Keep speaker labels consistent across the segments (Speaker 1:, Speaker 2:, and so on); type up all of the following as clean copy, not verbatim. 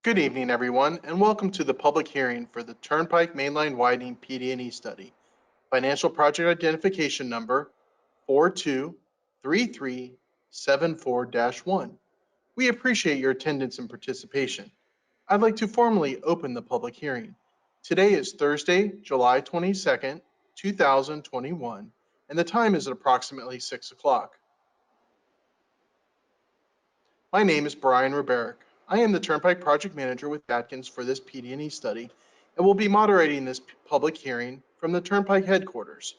Speaker 1: Good evening, everyone, and welcome to the public hearing for the Turnpike Mainline Widening PD&E study. Financial project identification number 423374-1. We appreciate your attendance and participation. I'd like to formally open the public hearing. Today is Thursday, July 22nd, 2021, and the time is approximately 6 o'clock. My name is Brian Riberick. I am the Turnpike Project Manager with Atkins for this PD&E study and will be moderating this public hearing from the Turnpike headquarters.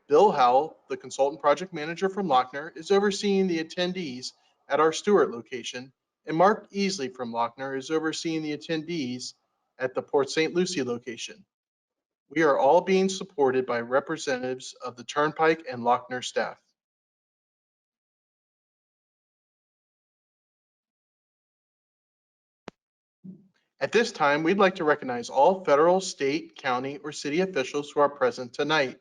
Speaker 1: Bill Howell, the Consultant Project Manager from Lochner, is overseeing the attendees at our Stewart location, and Mark Easley from Lochner is overseeing the attendees at the Port St. Lucie location. We are all being supported by representatives of the Turnpike and Lochner staff. At this time, we'd like to recognize all federal, state, county, or city officials who are present tonight.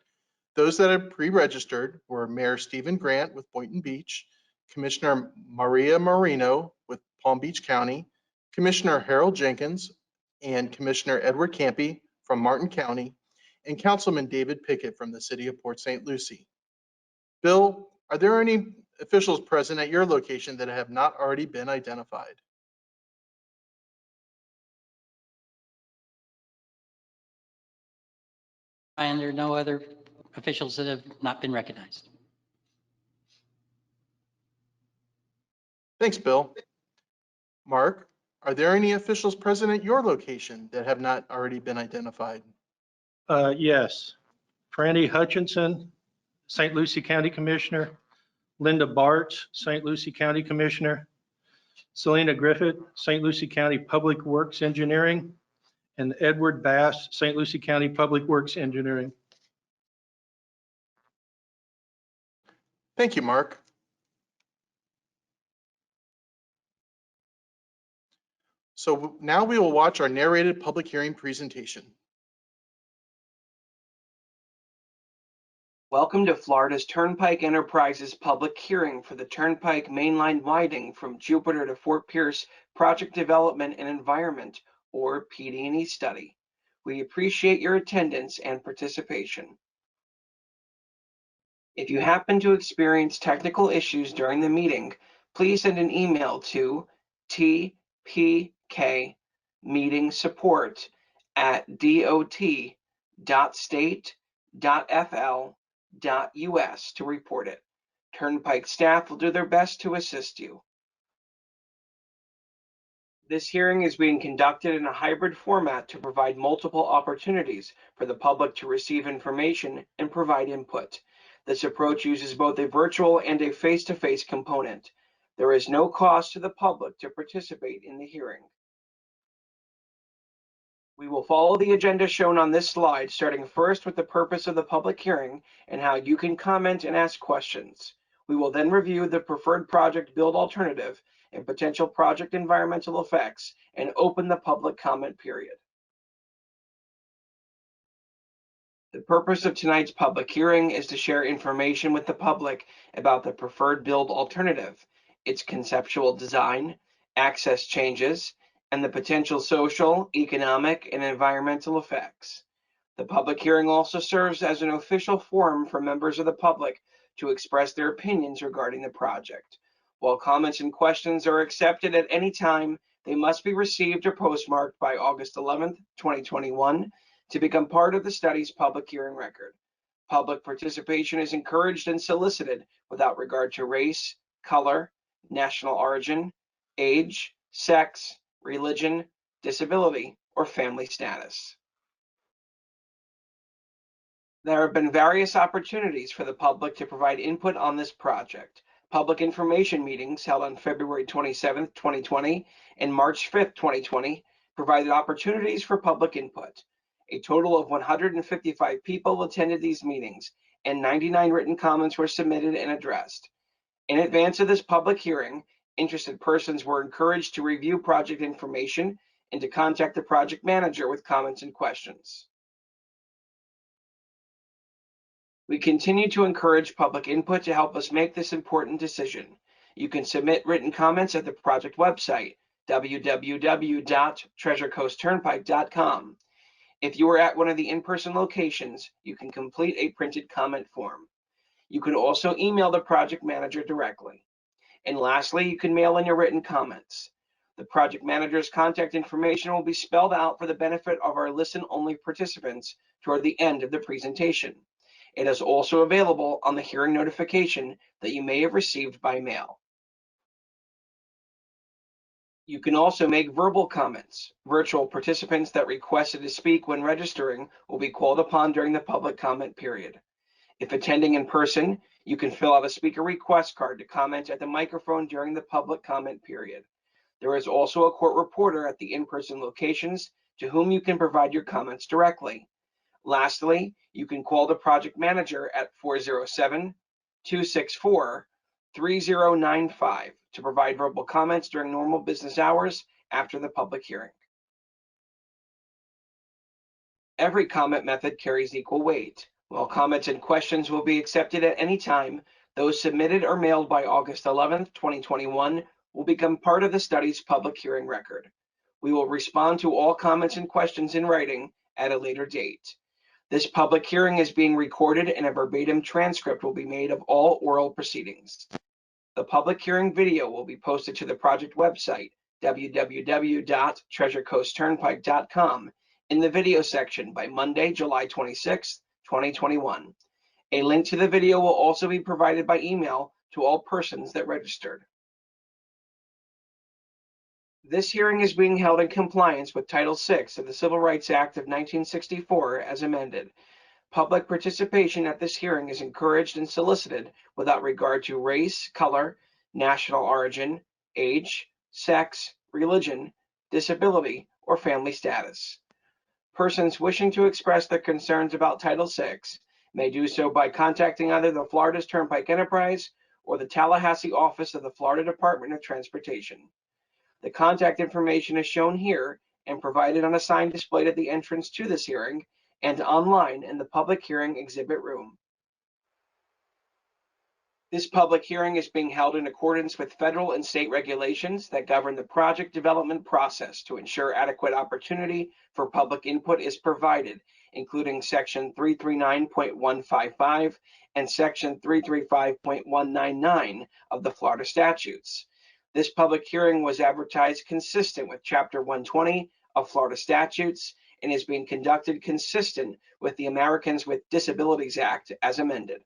Speaker 1: Those that have pre-registered were Mayor Stephen Grant with Boynton Beach, Commissioner Maria Marino with Palm Beach County, Commissioner Harold Jenkins, and Commissioner Edward Campy from Martin County, and Councilman David Pickett from the city of Port St. Lucie. Bill, are there any officials present at your location that have not already been identified?
Speaker 2: And there are no other officials that have not been recognized.
Speaker 1: Thanks, Bill. Mark, are there any officials present at your location that have not already been identified?
Speaker 3: Yes. Franny Hutchinson, St. Lucie County Commissioner. Linda Bartz, St. Lucie County Commissioner. Selena Griffith, St. Lucie County Public Works Engineering. And Edward Bass, St. Lucie County Public Works Engineering.
Speaker 1: Thank you, Mark. So now we will watch our narrated public hearing presentation.
Speaker 4: Welcome to Florida's Turnpike Enterprises public hearing for the Turnpike Mainline Widening from Jupiter to Fort Pierce Project Development and Environment, or PD&E study. We appreciate your attendance and participation. If you happen to experience technical issues during the meeting, please send an email to tpkmeetingssupport@dot.state.fl.us to report it. Turnpike staff will do their best to assist you. This hearing is being conducted in a hybrid format to provide multiple opportunities for the public to receive information and provide input. This approach uses both a virtual and a face-to-face component. There is no cost to the public to participate in the hearing. We will follow the agenda shown on this slide, starting first with the purpose of the public hearing and how you can comment and ask questions. We will then review the preferred project build alternative and potential project environmental effects and open the public comment period. The purpose of tonight's public hearing is to share information with the public about the preferred build alternative, its conceptual design, access changes, and the potential social, economic, and environmental effects. The public hearing also serves as an official forum for members of the public to express their opinions regarding the project. While comments and questions are accepted at any time, they must be received or postmarked by August 11th, 2021 to become part of the study's public hearing record. Public participation is encouraged and solicited without regard to race, color, national origin, age, sex, religion, disability, or family status. There have been various opportunities for the public to provide input on this project. Public information meetings held on February 27th, 2020 and March 5th, 2020 provided opportunities for public input. A total of 155 people attended these meetings, and 99 written comments were submitted and addressed. In advance of this public hearing, interested persons were encouraged to review project information and to contact the project manager with comments and questions. We continue to encourage public input to help us make this important decision. You can submit written comments at the project website, www.treasurecoastturnpike.com. If you are at one of the in-person locations, you can complete a printed comment form. You can also email the project manager directly. And lastly, you can mail in your written comments. The project manager's contact information will be spelled out for the benefit of our listen-only participants toward the end of the presentation. It is also available on the hearing notification that you may have received by mail. You can also make verbal comments. Virtual participants that requested to speak when registering will be called upon during the public comment period. If attending in person, you can fill out a speaker request card to comment at the microphone during the public comment period. There is also a court reporter at the in-person locations to whom you can provide your comments directly. Lastly, you can call the project manager at 407-264-3095 to provide verbal comments during normal business hours after the public hearing. Every comment method carries equal weight. While comments and questions will be accepted at any time, those submitted or mailed by August 11th, 2021 will become part of the study's public hearing record. We will respond to all comments and questions in writing at a later date. This public hearing is being recorded and a verbatim transcript will be made of all oral proceedings. The public hearing video will be posted to the project website, www.treasurecoastturnpike.com, in the video section by Monday, July 26, 2021. A link to the video will also be provided by email to all persons that registered. This hearing is being held in compliance with Title VI of the Civil Rights Act of 1964 as amended. Public participation at this hearing is encouraged and solicited without regard to race, color, national origin, age, sex, religion, disability, or family status. Persons wishing to express their concerns about Title VI may do so by contacting either the Florida's Turnpike Enterprise or the Tallahassee office of the Florida Department of Transportation. The contact information is shown here and provided on a sign displayed at the entrance to this hearing and online in the public hearing exhibit room. This public hearing is being held in accordance with federal and state regulations that govern the project development process to ensure adequate opportunity for public input is provided, including Section 339.155 and Section 335.199 of the Florida statutes. This public hearing was advertised consistent with Chapter 120 of Florida statutes and is being conducted consistent with the Americans with Disabilities Act as amended.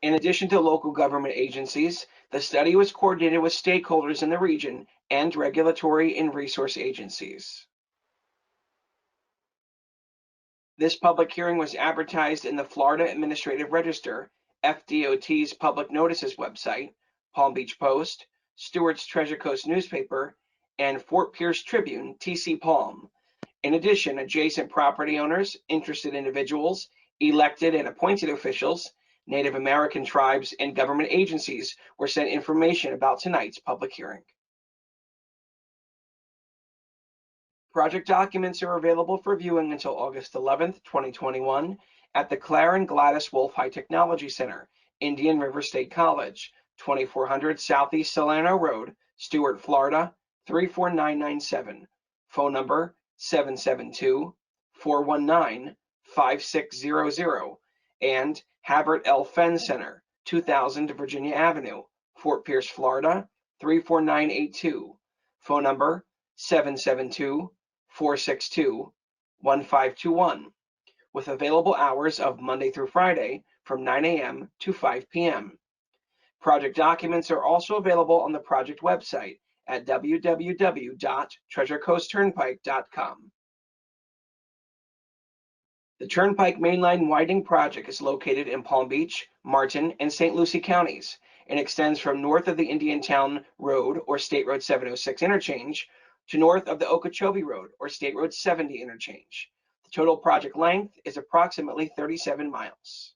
Speaker 4: In addition to local government agencies, the study was coordinated with stakeholders in the region and regulatory and resource agencies. This public hearing was advertised in the Florida Administrative Register, FDOT's public notices website, Palm Beach Post, Stewart's Treasure Coast newspaper, and Fort Pierce Tribune, TC Palm. In addition, adjacent property owners, interested individuals, elected and appointed officials, Native American tribes, and government agencies were sent information about tonight's public hearing. Project documents are available for viewing until August 11th, 2021 at the Claren Gladys Wolf High Technology Center, Indian River State College, 2400 Southeast Solano Road, Stuart, Florida, 34997. Phone number 772-419-5600, and Havert L. Fenn Center, 2000 Virginia Avenue, Fort Pierce, Florida, 34982. Phone number 772-462-1521, with available hours of Monday through Friday from 9 a.m. to 5 p.m. Project documents are also available on the project website at www.treasurecoastturnpike.com. The Turnpike Mainline Widening project is located in Palm Beach, Martin, and St. Lucie counties and extends from north of the Indiantown Road or State Road 706 interchange to north of the Okeechobee Road or State Road 70 interchange. The total project length is approximately 37 miles.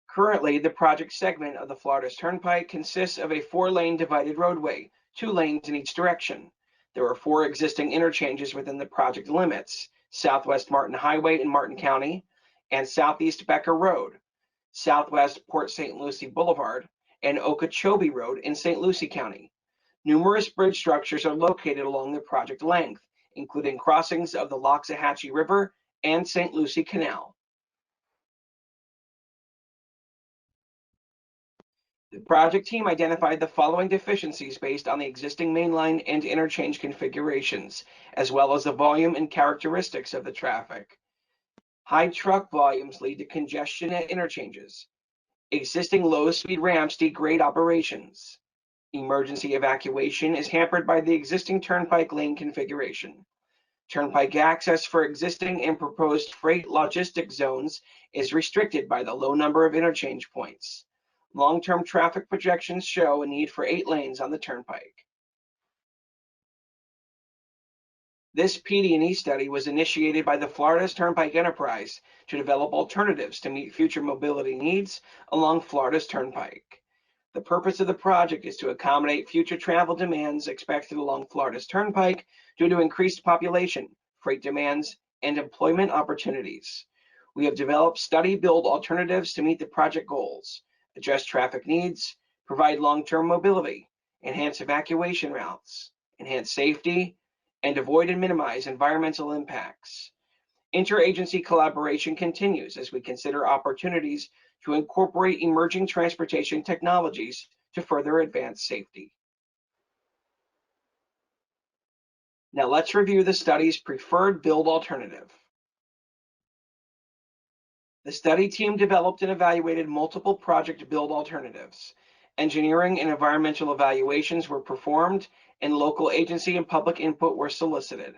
Speaker 4: Currently, the project segment of the Florida's Turnpike consists of a 4-lane divided roadway, 2 lanes in each direction. There are 4 existing interchanges within the project limits: Southwest Martin Highway in Martin County and Southeast Becker Road, Southwest Port St. Lucie Boulevard, and Okeechobee Road in St. Lucie County. Numerous bridge structures are located along the project length, including crossings of the Loxahatchee River and St. Lucie Canal. The project team identified the following deficiencies based on the existing mainline and interchange configurations, as well as the volume and characteristics of the traffic. High truck volumes lead to congestion at interchanges. Existing low-speed ramps degrade operations. Emergency evacuation is hampered by the existing turnpike lane configuration. Turnpike access for existing and proposed freight logistic zones is restricted by the low number of interchange points. Long-term traffic projections show a need for 8 lanes on the turnpike. This PD&E study was initiated by the Florida's Turnpike Enterprise to develop alternatives to meet future mobility needs along Florida's Turnpike. The purpose of the project is to accommodate future travel demands expected along Florida's Turnpike due to increased population, freight demands, and employment opportunities. We have developed study-build alternatives to meet the project goals, address traffic needs, provide long-term mobility, enhance evacuation routes, enhance safety, and avoid and minimize environmental impacts. Interagency collaboration continues as we consider opportunities to incorporate emerging transportation technologies to further advance safety. Now let's review the study's preferred build alternative. The study team developed and evaluated multiple project build alternatives. Engineering and environmental evaluations were performed, and local agency and public input were solicited.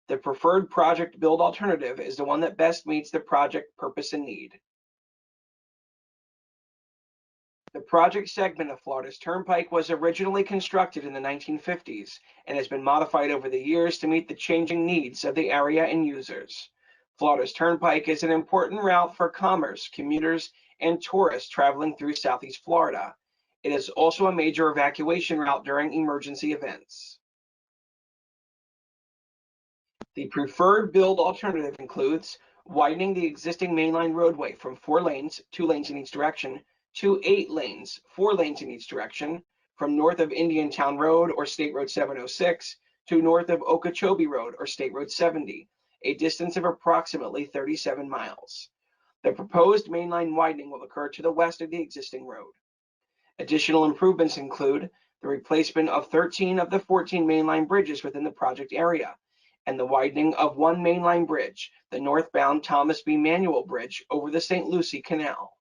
Speaker 4: The preferred project build alternative is the one that best meets the project purpose and need. The project segment of Florida's Turnpike was originally constructed in the 1950s and has been modified over the years to meet the changing needs of the area and users. Florida's Turnpike is an important route for commerce, commuters, and tourists traveling through Southeast Florida. It is also a major evacuation route during emergency events. The preferred build alternative includes widening the existing mainline roadway from 4 lanes, 2 lanes in each direction, to 8 lanes, 4 lanes in each direction, from north of Indiantown Road or State Road 706 to north of Okeechobee Road or State Road 70, a distance of approximately 37 miles. The proposed mainline widening will occur to the west of the existing road. Additional improvements include the replacement of 13 of the 14 mainline bridges within the project area, and the widening of 1 mainline bridge, the northbound Thomas B. Manuel Bridge over the St. Lucie Canal.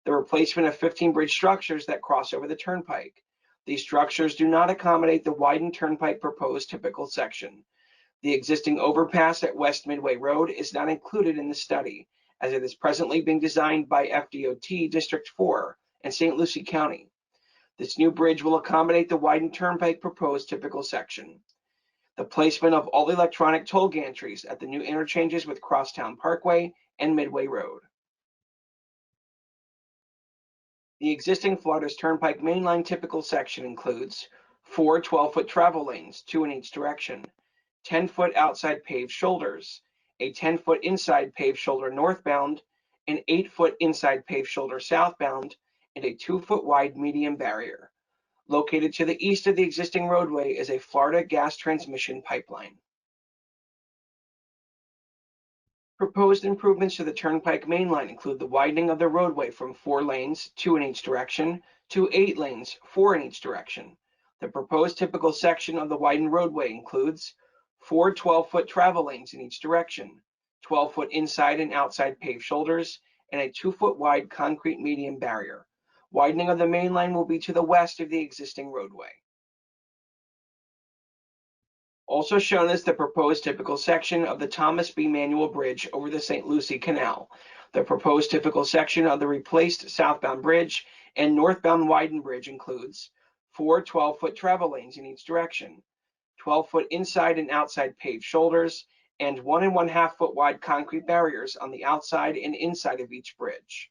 Speaker 4: The replacement of 15 bridge structures that cross over the turnpike. These structures do not accommodate the widened turnpike proposed typical section. The existing overpass at West Midway Road is not included in the study, as it is presently being designed by FDOT District 4 and St. Lucie County. This new bridge will accommodate the widened turnpike proposed typical section. The placement of all electronic toll gantries at the new interchanges with Crosstown Parkway and Midway Road. The existing Florida's Turnpike mainline typical section includes 4 12-foot travel lanes, 2 in each direction, 10-foot outside paved shoulders, a 10-foot inside paved shoulder northbound, an 8-foot inside paved shoulder southbound, and a 2-foot wide median barrier. Located to the east of the existing roadway is a Florida gas transmission pipeline. Proposed improvements to the Turnpike mainline include the widening of the roadway from 4 lanes, 2 in each direction, to 8 lanes, 4 in each direction. The proposed typical section of the widened roadway includes 4 12-foot travel lanes in each direction, 12-foot inside and outside paved shoulders, and a 2-foot wide concrete median barrier. Widening of the main line will be to the west of the existing roadway. Also shown is the proposed typical section of the Thomas B. Manuel Bridge over the St. Lucie Canal. The proposed typical section of the replaced southbound bridge and northbound widened bridge includes 4 12-foot travel lanes in each direction, 12-foot inside and outside paved shoulders, and 1 1/2 foot wide concrete barriers on the outside and inside of each bridge.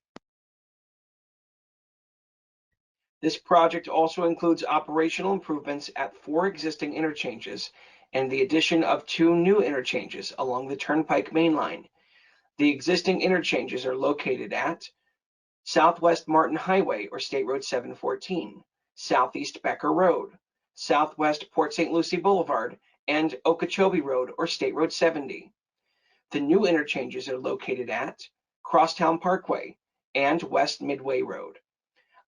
Speaker 4: This project also includes operational improvements at 4 existing interchanges and the addition of 2 new interchanges along the Turnpike mainline. The existing interchanges are located at Southwest Martin Highway or State Road 714, Southeast Becker Road, Southwest Port St. Lucie Boulevard, and Okeechobee Road or State Road 70. The new interchanges are located at Crosstown Parkway and West Midway Road.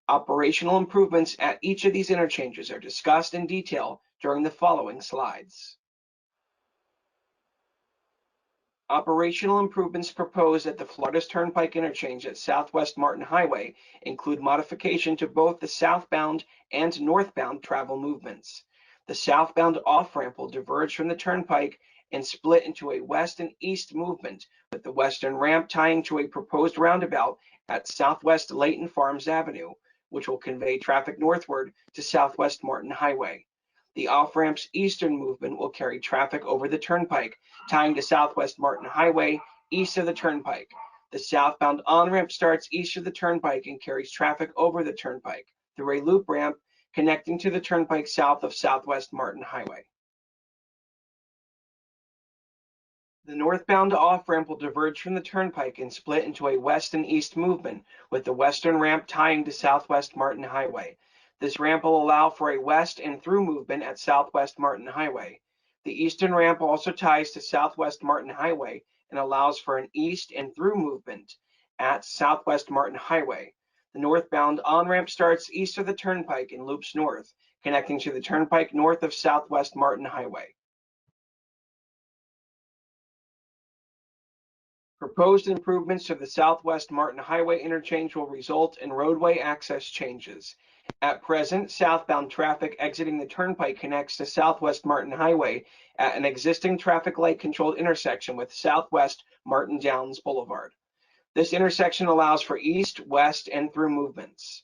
Speaker 4: Operational improvements at each of these interchanges are discussed in detail during the following slides. Operational improvements proposed at the Florida's Turnpike interchange at Southwest Martin Highway include modification to both the southbound and northbound travel movements. The southbound off-ramp will diverge from the turnpike and split into a west and east movement, with the western ramp tying to a proposed roundabout at Southwest Layton Farms Avenue, which will convey traffic northward to Southwest Martin Highway. The off-ramp's eastern movement will carry traffic over the turnpike, tying to Southwest Martin Highway east of the turnpike. The southbound on-ramp starts east of the turnpike and carries traffic over the turnpike through a loop ramp connecting to the turnpike south of Southwest Martin Highway. The northbound off-ramp will diverge from the turnpike and split into a west and east movement, with the western ramp tying to Southwest Martin Highway. This ramp will allow for a west and through movement at Southwest Martin Highway. The eastern ramp also ties to Southwest Martin Highway and allows for an east and through movement at Southwest Martin Highway. The northbound on-ramp starts east of the turnpike and loops north, connecting to the turnpike north of Southwest Martin Highway. Proposed improvements to the Southwest Martin Highway interchange will result in roadway access changes. At present, southbound traffic exiting the turnpike connects to Southwest Martin Highway at an existing traffic light controlled intersection with Southwest Martin Downs Boulevard. This intersection allows for east, west, and through movements.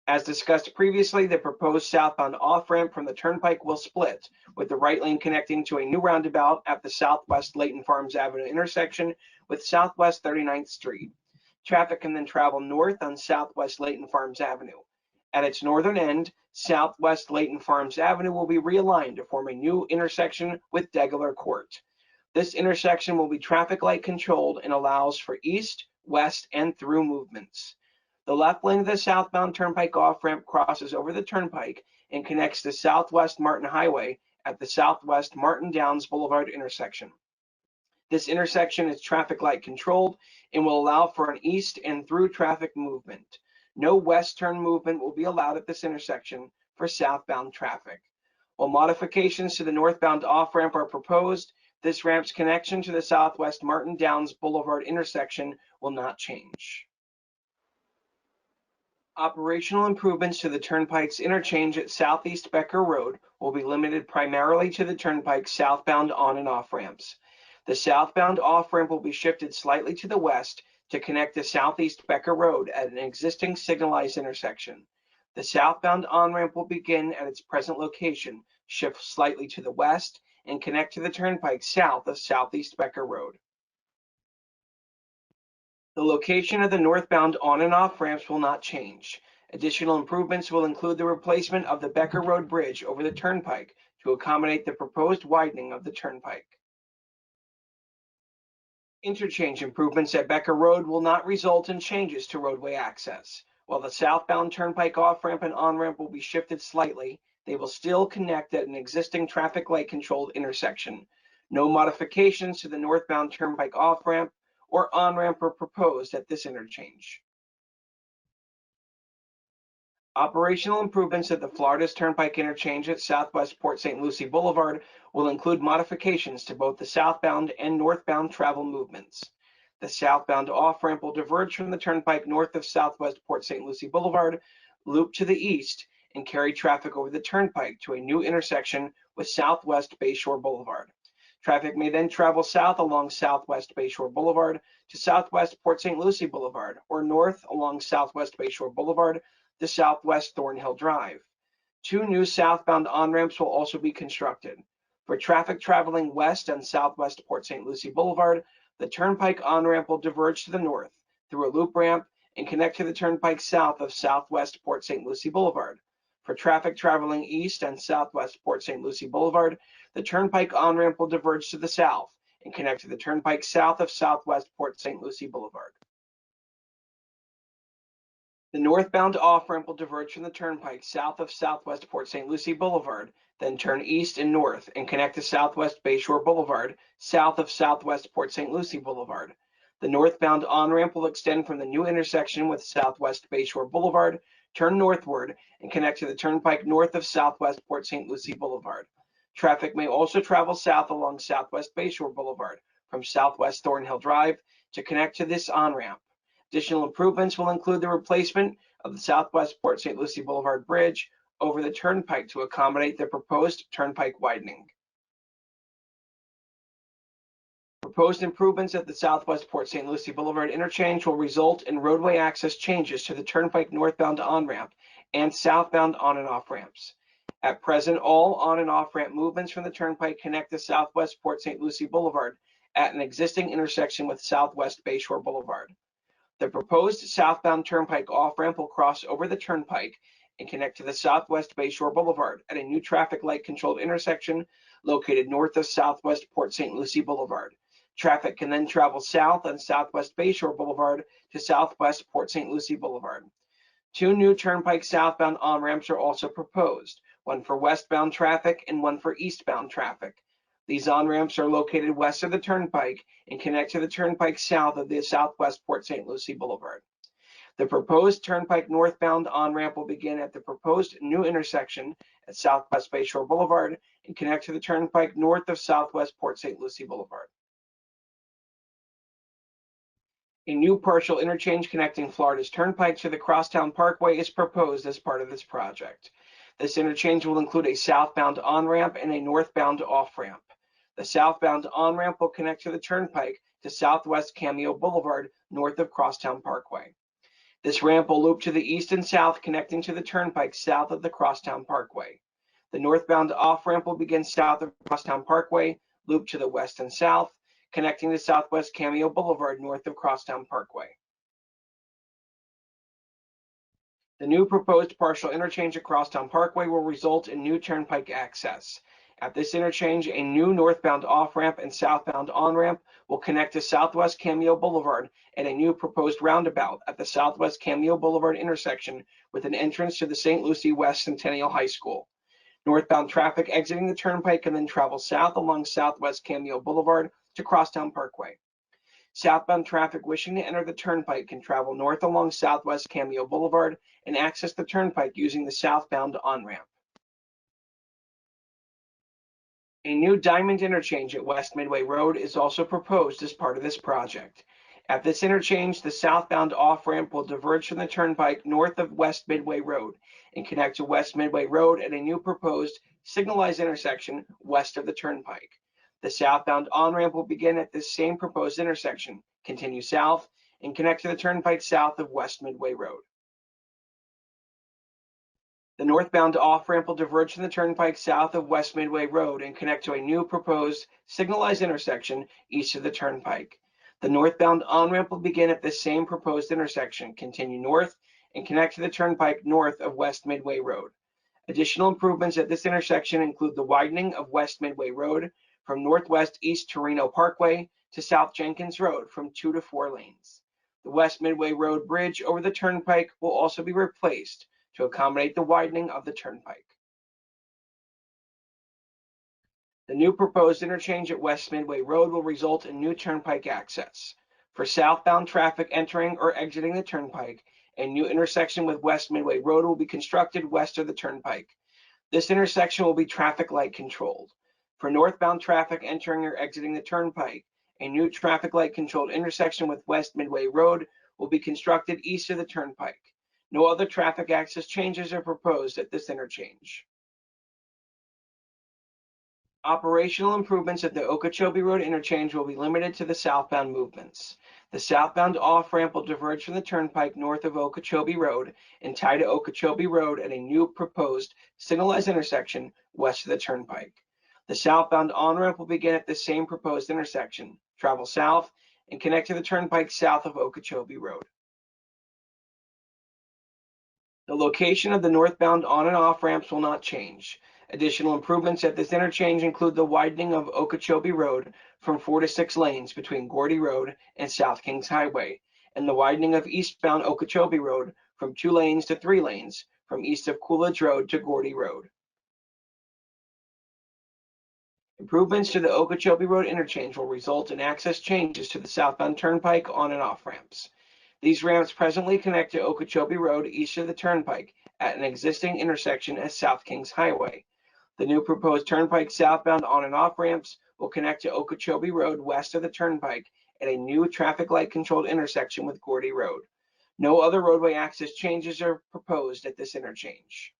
Speaker 4: As discussed previously, the proposed southbound off-ramp from the turnpike will split, with the right lane connecting to a new roundabout at the Southwest Layton Farms Avenue intersection with Southwest 39th Street. Traffic can then travel north on Southwest Layton Farms Avenue. At its northern end, Southwest Layton Farms Avenue will be realigned to form a new intersection with Degler Court. This intersection will be traffic light controlled and allows for east, west, and through movements. The left lane of the southbound turnpike off-ramp crosses over the turnpike and connects to Southwest Martin Highway at the Southwest Martin Downs Boulevard intersection. This intersection is traffic light controlled and will allow for an east and through traffic movement. No west turn movement will be allowed at this intersection for southbound traffic. While modifications to the northbound off-ramp are proposed, this ramp's connection to the Southwest Martin Downs Boulevard intersection will not change. Operational improvements to the turnpike's interchange at Southeast Becker Road will be limited primarily to the turnpike's southbound on and off ramps. The southbound off ramp will be shifted slightly to the west to connect to Southeast Becker Road at an existing signalized intersection. The southbound on ramp will begin at its present location, shift slightly to the west, and connect to the turnpike south of Southeast Becker Road. The location of the northbound on and off ramps will not change. Additional improvements will include the replacement of the Becker Road Bridge over the turnpike to accommodate the proposed widening of the turnpike. Interchange improvements at Becker Road will not result in changes to roadway access. While the southbound turnpike off-ramp and on-ramp will be shifted slightly, they will still connect at an existing traffic light controlled intersection. No modifications to the northbound turnpike off-ramp or on-ramp are proposed at this interchange. Operational improvements at the Florida's Turnpike interchange at Southwest Port St. Lucie Boulevard will include modifications to both the southbound and northbound travel movements. The southbound off-ramp will diverge from the turnpike north of Southwest Port St. Lucie Boulevard, loop to the east, and carry traffic over the turnpike to a new intersection with Southwest Bayshore Boulevard. Traffic may then travel south along Southwest Bayshore Boulevard to Southwest Port St. Lucie Boulevard, or north along Southwest Bayshore Boulevard to Southwest Thornhill Drive. Two new southbound on-ramps will also be constructed. For traffic traveling west on Southwest Port St. Lucie Boulevard, the turnpike on-ramp will diverge to the north through a loop ramp and connect to the turnpike south of Southwest Port St. Lucie Boulevard. For traffic traveling east on Southwest Port St. Lucie Boulevard, the turnpike on-ramp will diverge to the south and connect to the turnpike south of Southwest Port St. Lucie Boulevard. The northbound off-ramp will diverge from the turnpike south of Southwest Port St. Lucie Boulevard, then turn east and north and connect to Southwest Bayshore Boulevard, south of Southwest Port St. Lucie Boulevard. The northbound on-ramp will extend from the new intersection with Southwest Bayshore Boulevard, turn northward, and connect to the turnpike north of Southwest Port St. Lucie Boulevard. Traffic may also travel south along Southwest Bayshore Boulevard from Southwest Thornhill Drive to connect to this on-ramp. Additional improvements will include the replacement of the Southwest Port St. Lucie Boulevard Bridge over the turnpike to accommodate the proposed turnpike widening. Proposed improvements at the Southwest Port St. Lucie Boulevard interchange will result in roadway access changes to the turnpike northbound on-ramp and southbound on and off ramps. At present, all on and off ramp movements from the turnpike connect to Southwest Port St. Lucie Boulevard at an existing intersection with Southwest Bayshore Boulevard. The proposed southbound turnpike off-ramp will cross over the turnpike and connect to the Southwest Bayshore Boulevard at a new traffic light controlled intersection located north of Southwest Port St. Lucie Boulevard. Traffic can then travel south on Southwest Bayshore Boulevard to Southwest Port St. Lucie Boulevard. Two new turnpike southbound on-ramps are also proposed, one for westbound traffic and one for eastbound traffic. These on-ramps are located west of the turnpike and connect to the turnpike south of the Southwest Port St. Lucie Boulevard. The proposed turnpike northbound on-ramp will begin at the proposed new intersection at Southwest Bayshore Boulevard and connect to the turnpike north of Southwest Port St. Lucie Boulevard. A new partial interchange connecting Florida's Turnpike to the Crosstown Parkway is proposed as part of this project. This interchange will include a southbound on-ramp and a northbound off-ramp. The southbound on-ramp will connect to the turnpike to Southwest Cameo Boulevard north of Crosstown Parkway. This ramp will loop to the east and south, connecting to the turnpike south of the Crosstown Parkway. The northbound off-ramp will begin south of Crosstown Parkway, loop to the west and south, connecting to Southwest Cameo Boulevard north of Crosstown Parkway. The new proposed partial interchange at Crosstown Parkway will result in new turnpike access. At this interchange, a new northbound off-ramp and southbound on-ramp will connect to Southwest Cameo Boulevard and a new proposed roundabout at the Southwest Cameo Boulevard intersection with an entrance to the St. Lucie West Centennial High School. Northbound traffic exiting the turnpike can then travel south along Southwest Cameo Boulevard to Crosstown Parkway. Southbound traffic wishing to enter the turnpike can travel north along Southwest Cameo Boulevard and access the turnpike using the southbound on-ramp. A new diamond interchange at West Midway Road is also proposed as part of this project. At this interchange, the southbound off-ramp will diverge from the turnpike north of West Midway Road and connect to West Midway Road at a new proposed signalized intersection west of the turnpike. The southbound on-ramp will begin at this same proposed intersection, continue south, and connect to the turnpike south of West Midway Road. The northbound off-ramp will diverge from the turnpike south of West Midway Road and connect to a new proposed signalized intersection east of the turnpike. The northbound on-ramp will begin at this same proposed intersection, continue north, and connect to the turnpike north of West Midway Road. Additional improvements at this intersection include the widening of West Midway Road from northwest East Torino Parkway to South Jenkins Road from 2 to 4 lanes. The West Midway Road bridge over the turnpike will also be replaced to accommodate the widening of the turnpike. The new proposed interchange at West Midway Road will result in new turnpike access. For southbound traffic entering or exiting the turnpike, a new intersection with West Midway Road will be constructed west of the turnpike. This intersection will be traffic light controlled. For northbound traffic entering or exiting the turnpike, a new traffic light controlled intersection with West Midway Road will be constructed east of the turnpike. No other traffic access changes are proposed at this interchange. Operational improvements at the Okeechobee Road interchange will be limited to the southbound movements. The southbound off-ramp will diverge from the turnpike north of Okeechobee Road and tie to Okeechobee Road at a new proposed signalized intersection west of the turnpike. The southbound on-ramp will begin at the same proposed intersection, travel south, and connect to the turnpike south of Okeechobee Road. The location of the northbound on and off ramps will not change. Additional improvements at this interchange include the widening of Okeechobee Road from 4 to 6 lanes between Gordy Road and South Kings Highway, and the widening of eastbound Okeechobee Road from 2 lanes to 3 lanes, from east of Coolidge Road to Gordy Road. Improvements to the Okeechobee Road interchange will result in access changes to the southbound Turnpike on and off ramps. These ramps presently connect to Okeechobee Road east of the Turnpike at an existing intersection as South Kings Highway. The new proposed Turnpike southbound on and off ramps will connect to Okeechobee Road west of the Turnpike at a new traffic light controlled intersection with Gordy Road. No other roadway access changes are proposed at this interchange.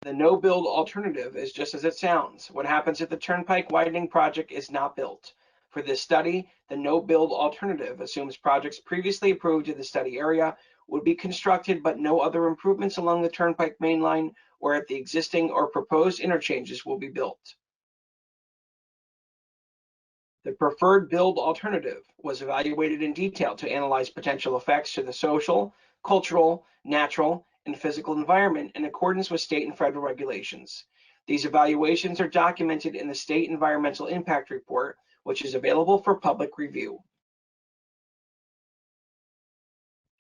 Speaker 4: The no-build alternative is just as it sounds. What happens if the Turnpike widening project is not built? For this study, the no-build alternative assumes projects previously approved in the study area would be constructed, but no other improvements along the Turnpike mainline or at the existing or proposed interchanges will be built. The preferred build alternative was evaluated in detail to analyze potential effects to the social, cultural, natural, and physical environment in accordance with state and federal regulations. These evaluations are documented in the State Environmental Impact Report, which is available for public review.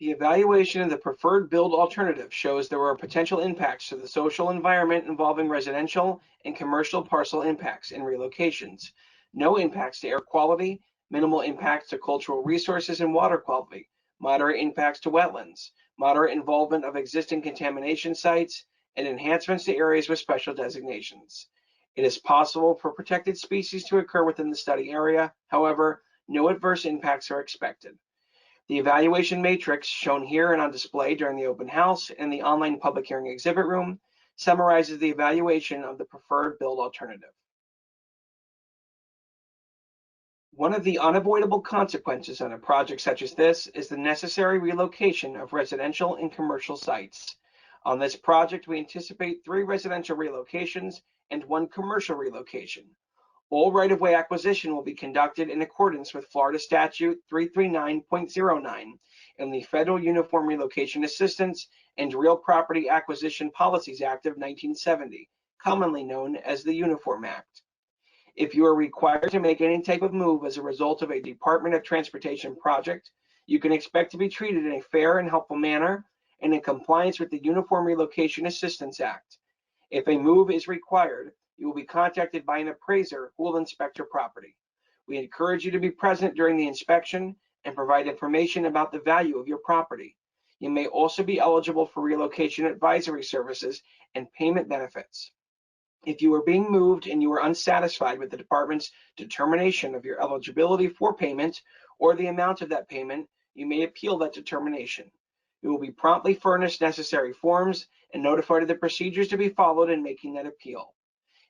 Speaker 4: The evaluation of the preferred build alternative shows there were potential impacts to the social environment involving residential and commercial parcel impacts and relocations, no impacts to air quality, minimal impacts to cultural resources and water quality, moderate impacts to wetlands, moderate involvement of existing contamination sites, and enhancements to areas with special designations. It is possible for protected species to occur within the study area. However, no adverse impacts are expected. The evaluation matrix, shown here and on display during the open house and the online public hearing exhibit room, summarizes the evaluation of the preferred build alternative. One of the unavoidable consequences on a project such as this is the necessary relocation of residential and commercial sites. On this project, we anticipate 3 residential relocations and 1 commercial relocation. All right-of-way acquisition will be conducted in accordance with Florida Statute 339.09 and the Federal Uniform Relocation Assistance and Real Property Acquisition Policies Act of 1970, commonly known as the Uniform Act. If you are required to make any type of move as a result of a Department of Transportation project, you can expect to be treated in a fair and helpful manner and in compliance with the Uniform Relocation Assistance Act. If a move is required, you will be contacted by an appraiser who will inspect your property. We encourage you to be present during the inspection and provide information about the value of your property. You may also be eligible for relocation advisory services and payment benefits. If you are being moved and you are unsatisfied with the department's determination of your eligibility for payment or the amount of that payment, you may appeal that determination. You will be promptly furnished necessary forms and notified of the procedures to be followed in making that appeal.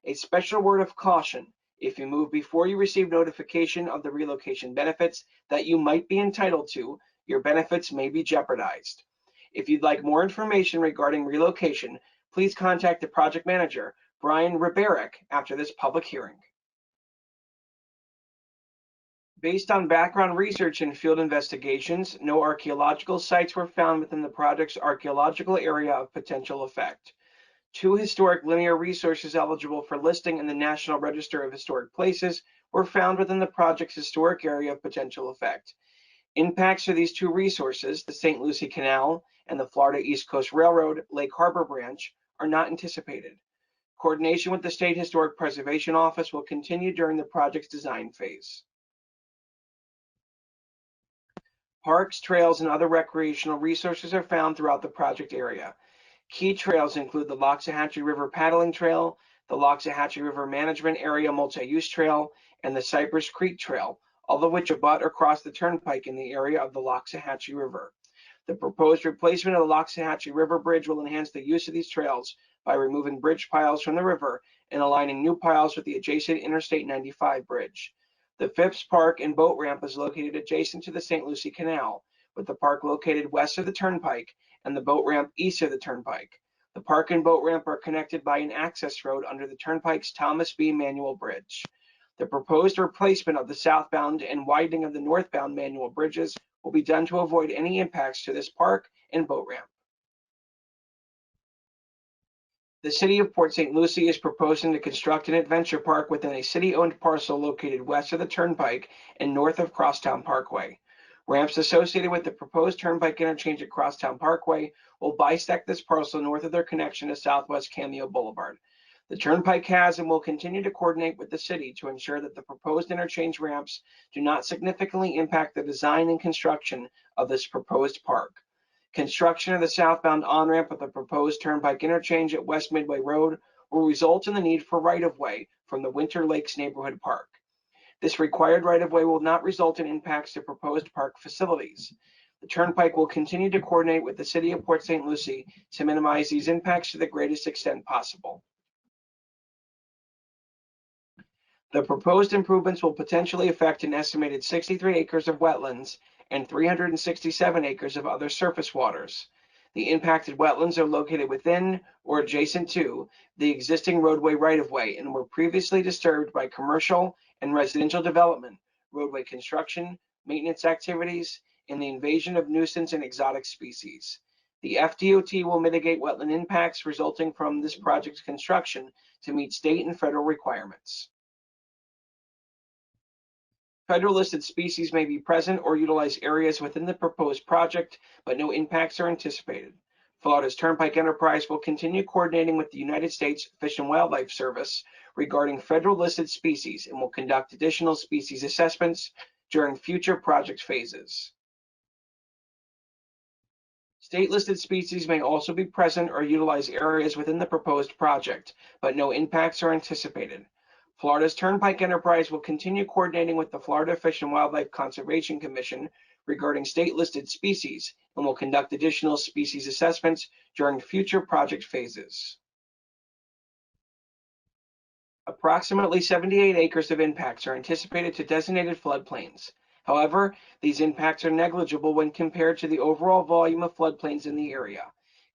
Speaker 4: A special word of caution: if you move before you receive notification of the relocation benefits that you might be entitled to, your benefits may be jeopardized. If you'd like more information regarding relocation, please contact the project manager, Brian Riberick, after this public hearing. Based on background research and field investigations, no archaeological sites were found within the project's archaeological area of potential effect. 2 historic linear resources eligible for listing in the National Register of Historic Places were found within the project's historic area of potential effect. Impacts to these 2 resources, the St. Lucie Canal and the Florida East Coast Railroad Lake Harbor branch, are not anticipated. Coordination with the State Historic Preservation Office will continue during the project's design phase. Parks, trails, and other recreational resources are found throughout the project area. Key trails include the Loxahatchee River Paddling Trail, the Loxahatchee River Management Area Multi-Use Trail, and the Cypress Creek Trail, all of which abut or cross the Turnpike in the area of the Loxahatchee River. The proposed replacement of the Loxahatchee River Bridge will enhance the use of these trails by removing bridge piles from the river and aligning new piles with the adjacent Interstate 95 bridge. The Phipps Park and boat ramp is located adjacent to the St. Lucie Canal, with the park located west of the Turnpike and the boat ramp east of the Turnpike. The park and boat ramp are connected by an access road under the Turnpike's Thomas B. Manual Bridge. The proposed replacement of the southbound and widening of the northbound manual bridges will be done to avoid any impacts to this park and boat ramp. The City of Port St. Lucie is proposing to construct an adventure park within a city-owned parcel located west of the Turnpike and north of Crosstown Parkway. Ramps associated with the proposed Turnpike interchange at Crosstown Parkway will bisect this parcel north of their connection to Southwest Cameo Boulevard. The Turnpike has and will continue to coordinate with the city to ensure that the proposed interchange ramps do not significantly impact the design and construction of this proposed park. Construction of the southbound on-ramp of the proposed Turnpike interchange at West Midway Road will result in the need for right-of-way from the Winter Lakes Neighborhood Park. This required right-of-way will not result in impacts to proposed park facilities. The Turnpike will continue to coordinate with the City of Port St. Lucie to minimize these impacts to the greatest extent possible. The proposed improvements will potentially affect an estimated 63 acres of wetlands and 367 acres of other surface waters. The impacted wetlands are located within or adjacent to the existing roadway right-of-way and were previously disturbed by commercial and residential development, roadway construction, maintenance activities, and the invasion of nuisance and exotic species. The FDOT will mitigate wetland impacts resulting from this project's construction to meet state and federal requirements. Federal listed species may be present or utilize areas within the proposed project, but no impacts are anticipated. Florida's Turnpike Enterprise will continue coordinating with the United States Fish and Wildlife Service regarding federal listed species and will conduct additional species assessments during future project phases. State listed species may also be present or utilize areas within the proposed project, but no impacts are anticipated. Florida's Turnpike Enterprise will continue coordinating with the Florida Fish and Wildlife Conservation Commission regarding state-listed species and will conduct additional species assessments during future project phases. Approximately 78 acres of impacts are anticipated to designated floodplains. However, these impacts are negligible when compared to the overall volume of floodplains in the area.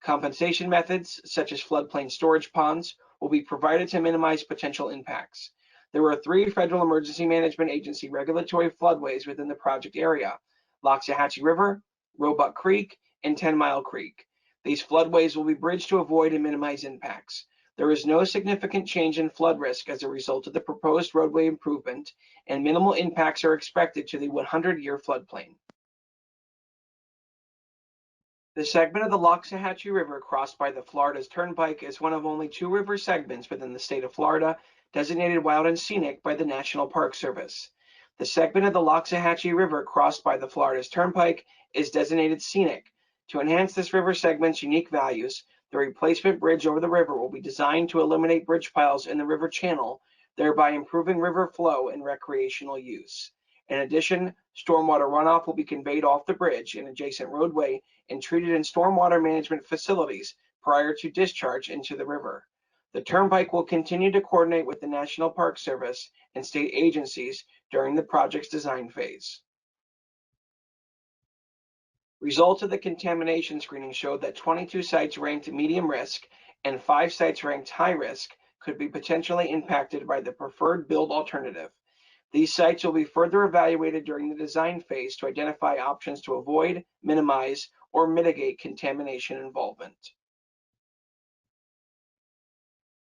Speaker 4: Compensation methods, such as floodplain storage ponds, will be provided to minimize potential impacts. There are 3 Federal Emergency Management Agency regulatory floodways within the project area: Loxahatchee River, Roebuck Creek, and 10 Mile Creek. These floodways will be bridged to avoid and minimize impacts. There is no significant change in flood risk as a result of the proposed roadway improvement, and minimal impacts are expected to the 100-year floodplain. The segment of the Loxahatchee River crossed by the Florida's Turnpike is one of only 2 river segments within the state of Florida designated wild and scenic by the National Park Service. The segment of the Loxahatchee River crossed by the Florida's Turnpike is designated scenic. To enhance this river segment's unique values, the replacement bridge over the river will be designed to eliminate bridge piles in the river channel, thereby improving river flow and recreational use. In addition, stormwater runoff will be conveyed off the bridge and adjacent roadway and treated in stormwater management facilities prior to discharge into the river. The Turnpike will continue to coordinate with the National Park Service and state agencies during the project's design phase. Results of the contamination screening showed that 22 sites ranked medium risk and 5 sites ranked high risk could be potentially impacted by the preferred build alternative. These sites will be further evaluated during the design phase to identify options to avoid, minimize, or mitigate contamination involvement.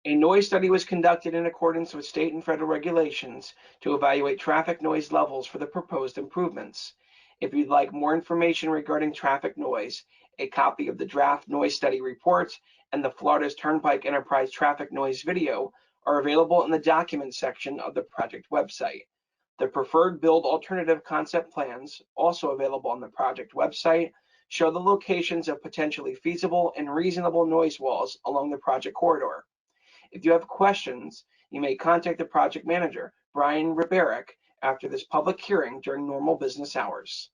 Speaker 4: A noise study was conducted in accordance with state and federal regulations to evaluate traffic noise levels for the proposed improvements. If you'd like more information regarding traffic noise, a copy of the draft noise study report and the Florida's Turnpike Enterprise traffic noise video are available in the documents section of the project website. The preferred build alternative concept plans, also available on the project website, show the locations of potentially feasible and reasonable noise walls along the project corridor. If you have questions, you may contact the project manager, Brian Riberick, after this public hearing during normal business hours.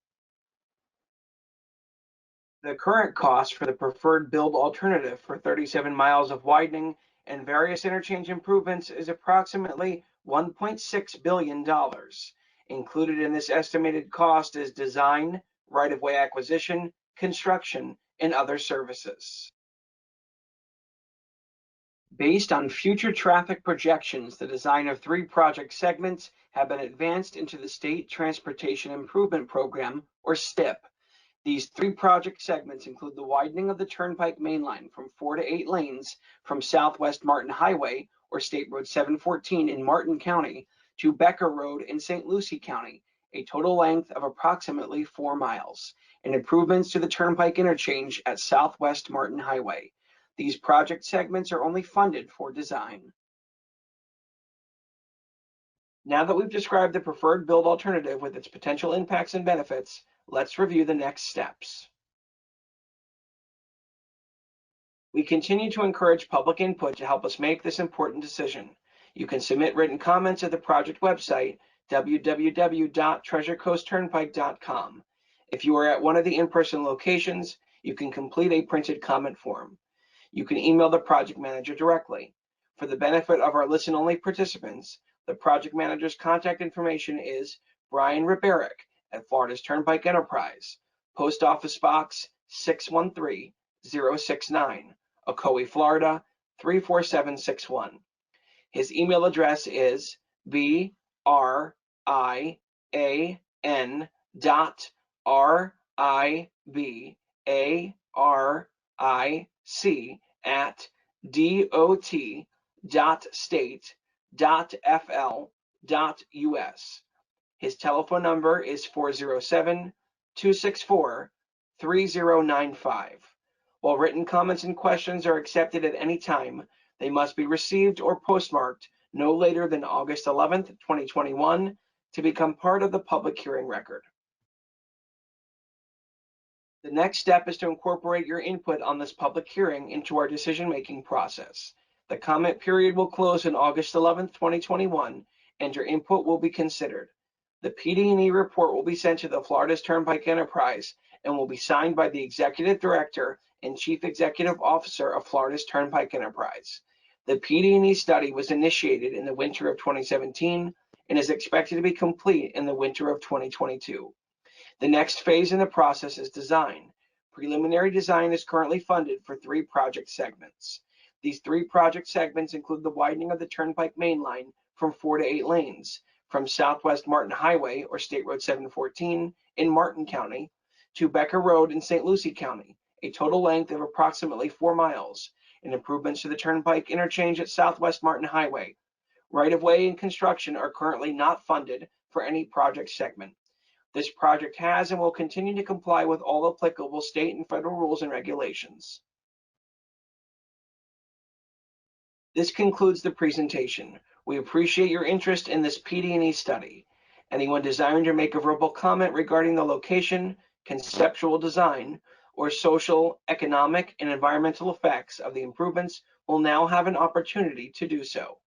Speaker 4: The current cost for the preferred build alternative for 37 miles of widening and various interchange improvements is approximately $1.6 billion. Included in this estimated cost is design, right-of-way acquisition, construction, and other services. Based on future traffic projections, the design of 3 project segments have been advanced into the State Transportation Improvement Program, or STIP. These 3 project segments include the widening of the Turnpike Mainline from 4 to 8 lanes from Southwest Martin Highway, or State Road 714 in Martin County, to Becker Road in St. Lucie County, a total length of approximately 4 miles, and improvements to the Turnpike interchange at Southwest Martin Highway. These project segments are only funded for design. Now that we've described the preferred build alternative with its potential impacts and benefits, let's review the next steps. We continue to encourage public input to help us make this important decision. You can submit written comments at the project website, www.treasurecoastturnpike.com. If you are at one of the in-person locations, you can complete a printed comment form. You can email the project manager directly. For the benefit of our listen-only participants, the project manager's contact information is Brian Riberick at Florida's Turnpike Enterprise, Post Office Box 613069, Ocoee, Florida 34761. His email address is briaric@dot.state.fl.us. His telephone number is 407-264-3095. While written comments and questions are accepted at any time, they must be received or postmarked no later than August 11th, 2021 to become part of the public hearing record. The next step is to incorporate your input on this public hearing into our decision-making process. The comment period will close on August 11th, 2021, and your input will be considered. The PD&E report will be sent to the Florida's Turnpike Enterprise and will be signed by the Executive Director and Chief Executive Officer of Florida's Turnpike Enterprise. The PD&E study was initiated in the winter of 2017 and is expected to be complete in the winter of 2022. The next phase in the process is design. Preliminary design is currently funded for 3 project segments. These 3 project segments include the widening of the Turnpike Mainline from 4 to 8 lanes, from Southwest Martin Highway or State Road 714 in Martin County to Becker Road in St. Lucie County, a total length of approximately 4 miles, and improvements to the Turnpike interchange at Southwest Martin Highway. Right-of-way and construction are currently not funded for any project segment. This project has and will continue to comply with all applicable state and federal rules and regulations. This concludes the presentation. We appreciate your interest in this PD&E study. Anyone desiring to make a verbal comment regarding the location, conceptual design, or social, economic, and environmental effects of the improvements will now have an opportunity to do so.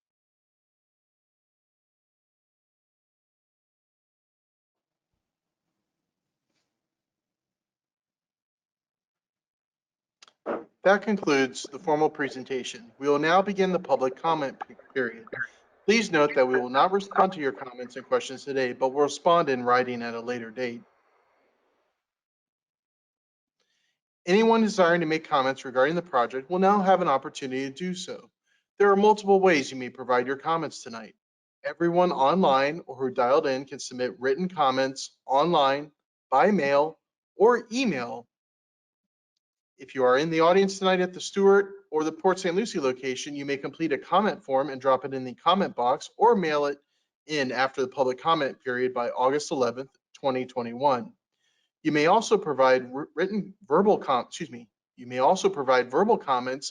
Speaker 1: That concludes the formal presentation. We will now begin the public comment period. Please note that we will not respond to your comments and questions today, but will respond in writing at a later date. Anyone desiring to make comments regarding the project will now have an opportunity to do so. There are multiple ways you may provide your comments tonight. Everyone online or who dialed in can submit written comments online, by mail, or email. If you are in the audience tonight at the Stewart or the Port St. Lucie location, you may complete a comment form and drop it in the comment box or mail it in after the public comment period by August 11th, 2021. You may also provide verbal comments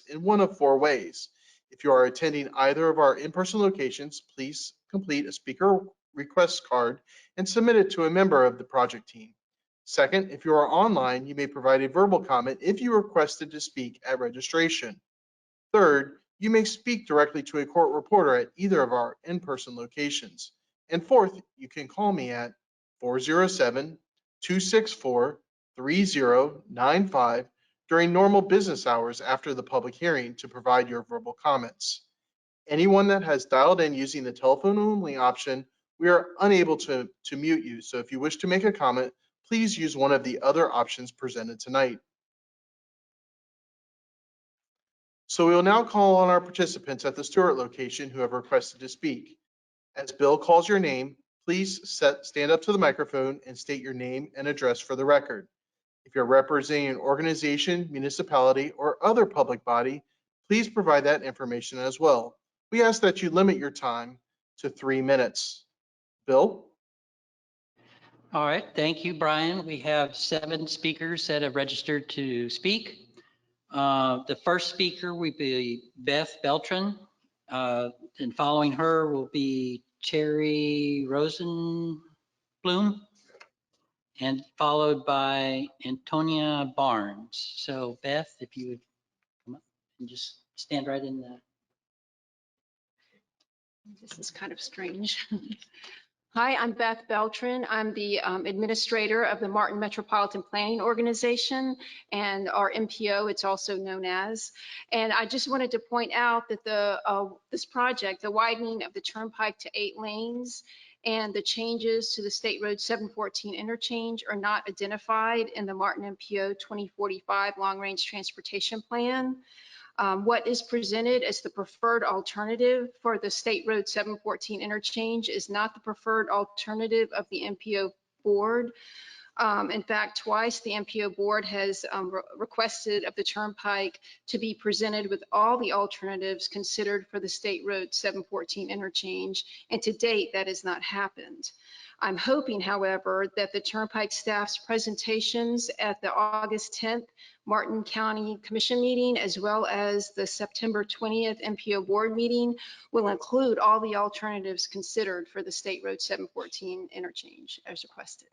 Speaker 1: in one of 4 ways. If you are attending either of our in-person locations, please complete a speaker request card and submit it to a member of the project team. Second, if you are online, you may provide a verbal comment if you requested to speak at registration. Third, you may speak directly to a court reporter at either of our in-person locations. And fourth, you can call me at 407-264-3095 during normal business hours after the public hearing to provide your verbal comments. Anyone that has dialed in using the telephone only option, we are unable to mute you. So if you wish to make a comment, please use one of the other options presented tonight. So we will now call on our participants at the Stewart location who have requested to speak. As Bill calls your name, please stand up to the microphone and state your name and address for the record. If you're representing an organization, municipality, or other public body, please provide that information as well. We ask that you limit your time to 3 minutes. Bill?
Speaker 2: All right, thank you, Brian. We have 7 speakers that have registered to speak. The first speaker will be Beth Beltran. And following her will be Terry Rosenblum, and followed by Antonia Barnes. So Beth, if you would come up and just stand right in the.
Speaker 5: This is kind of strange. Hi, I'm Beth Beltran. I'm the administrator of the Martin Metropolitan Planning Organization and our MPO, it's also known as. And I just wanted to point out that this project, the widening of the Turnpike to 8 lanes and the changes to the State Road 714 interchange are not identified in the Martin MPO 2045 Long Range Transportation Plan. What is presented as the preferred alternative for the State Road 714 interchange is not the preferred alternative of the MPO board. In fact, twice the MPO board has requested of the Turnpike to be presented with all the alternatives considered for the State Road 714 interchange, and to date that has not happened. I'm hoping, however, that the Turnpike staff's presentations at the August 10th Martin County Commission meeting, as well as the September 20th MPO board meeting, will include all the alternatives considered for the State Road 714 interchange as requested.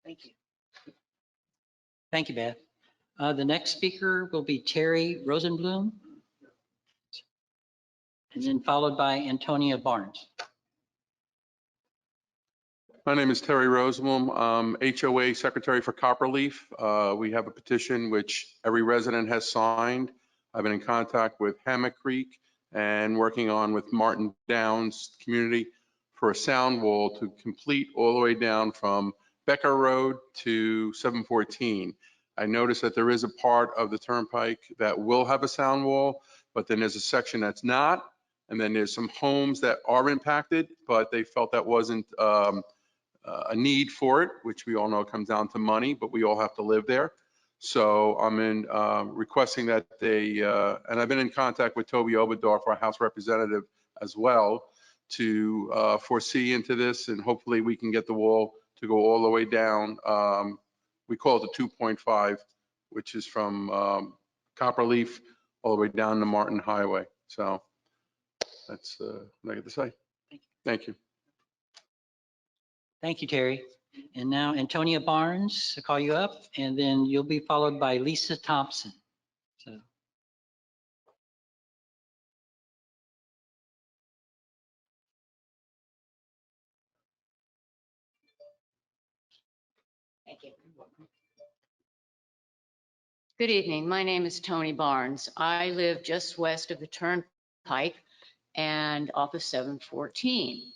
Speaker 5: Thank you.
Speaker 2: Thank you, Beth. The next speaker will be Terry Rosenblum, and then followed by Antonia Barnes.
Speaker 6: My name is Terry Rosenblum. I'm HOA Secretary for Copperleaf. We have a petition which every resident has signed. I've been in contact with Hammock Creek and working on with Martin Downs community for a sound wall to complete all the way down from Becker Road to 714. I noticed that there is a part of the Turnpike that will have a sound wall, but then there's a section that's not. And then there's some homes that are impacted, but they felt that wasn't a need for it, which we all know comes down to money, but we all have to live there. So I'm requesting that they, and I've been in contact with Toby Obadorf, our House representative as well, to foresee into this, and hopefully we can get the wall to go all the way down. We call it the 2.5, which is from Copperleaf all the way down to Martin Highway. So that's what I got to say. Thank you.
Speaker 2: Thank you, Terry. And now Antonia Barnes, I'll call you up, and then you'll be followed by Lisa Thompson. So.
Speaker 7: Thank you. Good evening. My name is Tony Barnes. I live just west of the Turnpike and off of 714.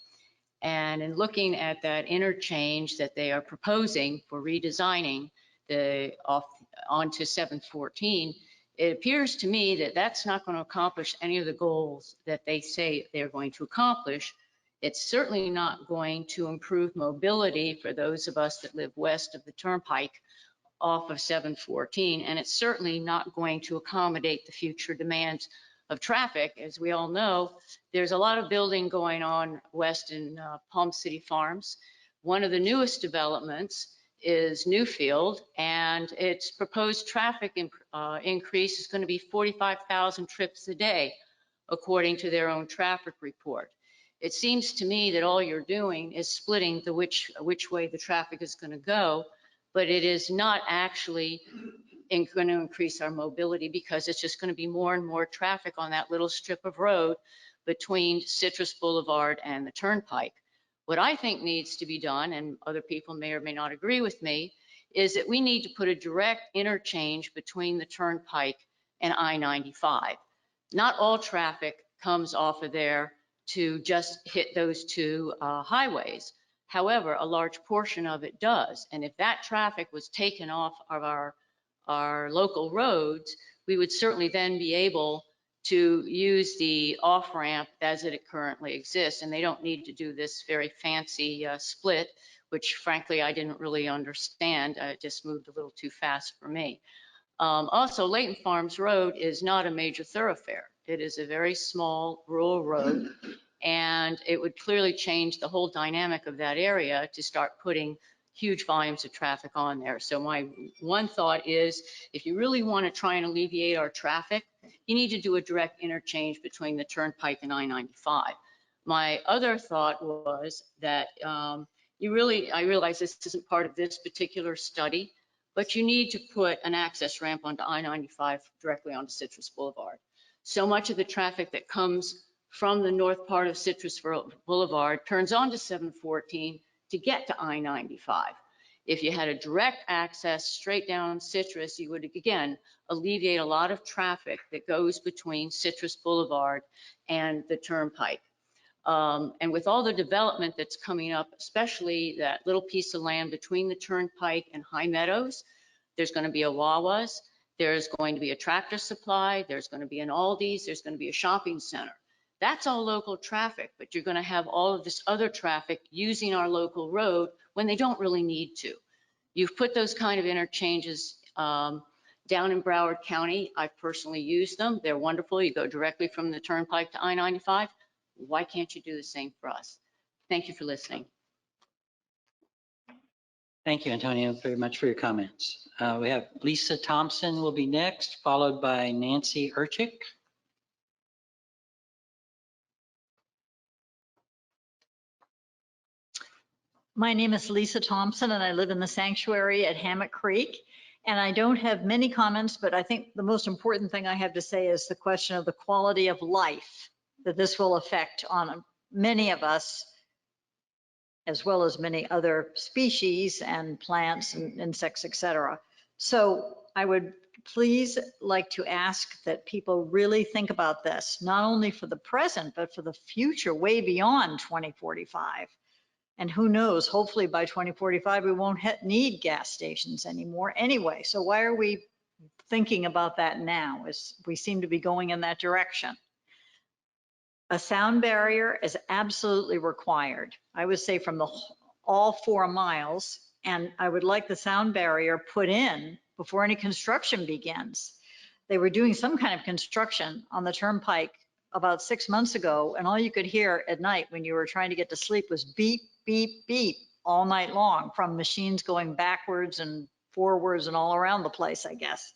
Speaker 7: And in looking at that interchange that they are proposing for redesigning the onto 714, it appears to me that that's not going to accomplish any of the goals that they say they're going to accomplish. It's certainly not going to improve mobility for those of us that live west of the Turnpike off of 714, and it's certainly not going to accommodate the future demands of traffic. As we all know, there's a lot of building going on west in Palm City Farms. One of the newest developments is Newfield, and its proposed traffic increase is going to be 45,000 trips a day, according to their own traffic report. It seems to me that all you're doing is splitting the which way the traffic is going to go, but it is not actually going to increase our mobility, because it's just going to be more and more traffic on that little strip of road between Citrus Boulevard and the Turnpike. What I think needs to be done, and other people may or may not agree with me, is that we need to put a direct interchange between the Turnpike and I-95. Not all traffic comes off of there to just hit those two highways. However, a large portion of it does. And if that traffic was taken off of our local roads, we would certainly then be able to use the off-ramp as it currently exists. And they don't need to do this very fancy split, which frankly, I didn't really understand. It just moved a little too fast for me. Also, Layton Farms Road is not a major thoroughfare. It is a very small rural road. And it would clearly change the whole dynamic of that area to start putting huge volumes of traffic on there. So my one thought is, if you really want to try and alleviate our traffic, you need to do a direct interchange between the Turnpike and I-95. My other thought was that I realize this isn't part of this particular study, but you need to put an access ramp onto I-95 directly onto Citrus Boulevard. So much of the traffic that comes from the north part of Citrus Boulevard turns onto 714 to get to I-95. If you had a direct access straight down Citrus, you would, again, alleviate a lot of traffic that goes between Citrus Boulevard and the Turnpike. And with all the development that's coming up, especially that little piece of land between the Turnpike and High Meadows, there's going to be a Wawa's, there's going to be a Tractor Supply, there's going to be an Aldi's, there's going to be a shopping center. That's all local traffic, but you're going to have all of this other traffic using our local road when they don't really need to. You've put those kind of interchanges down in Broward County. I've personally used them. They're wonderful. You go directly from the Turnpike to I-95. Why can't you do the same for us? Thank you for listening.
Speaker 2: Thank you, Antonio, very much for your comments. We have Lisa Thompson will be next, followed by Nancy Urchik.
Speaker 8: My name is Lisa Thompson, and I live in the sanctuary at Hammock Creek. And I don't have many comments, but I think the most important thing I have to say is the question of the quality of life that this will affect on many of us, as well as many other species and plants and insects, et cetera. So I would please like to ask that people really think about this, not only for the present, but for the future, way beyond 2045. And who knows, hopefully by 2045, we won't need gas stations anymore anyway. So why are we thinking about that now? As we seem to be going in that direction. A sound barrier is absolutely required. I would say from all 4 miles, and I would like the sound barrier put in before any construction begins. They were doing some kind of construction on the Turnpike about 6 months ago, and all you could hear at night when you were trying to get to sleep was beep, beep, beep all night long from machines going backwards and forwards and all around the place, I guess.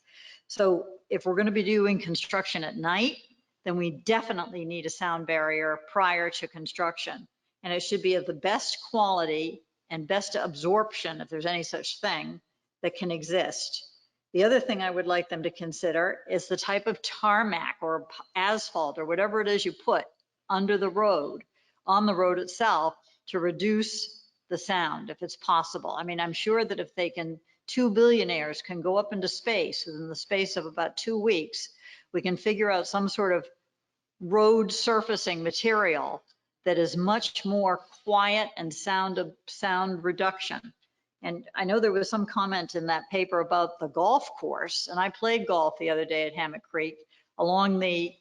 Speaker 8: So if we're going to be doing construction at night, then we definitely need a sound barrier prior to construction. And it should be of the best quality and best absorption, if there's any such thing, that can exist. The other thing I would like them to consider is the type of tarmac or asphalt or whatever it is you put under the road, on the road itself, to reduce the sound if it's possible. I mean, I'm sure that if they can, 2 billionaires can go up into space within the space of about 2 weeks, we can figure out some sort of road surfacing material that is much more quiet and sound reduction. And I know there was some comment in that paper about the golf course, and I played golf the other day at Hammock Creek along the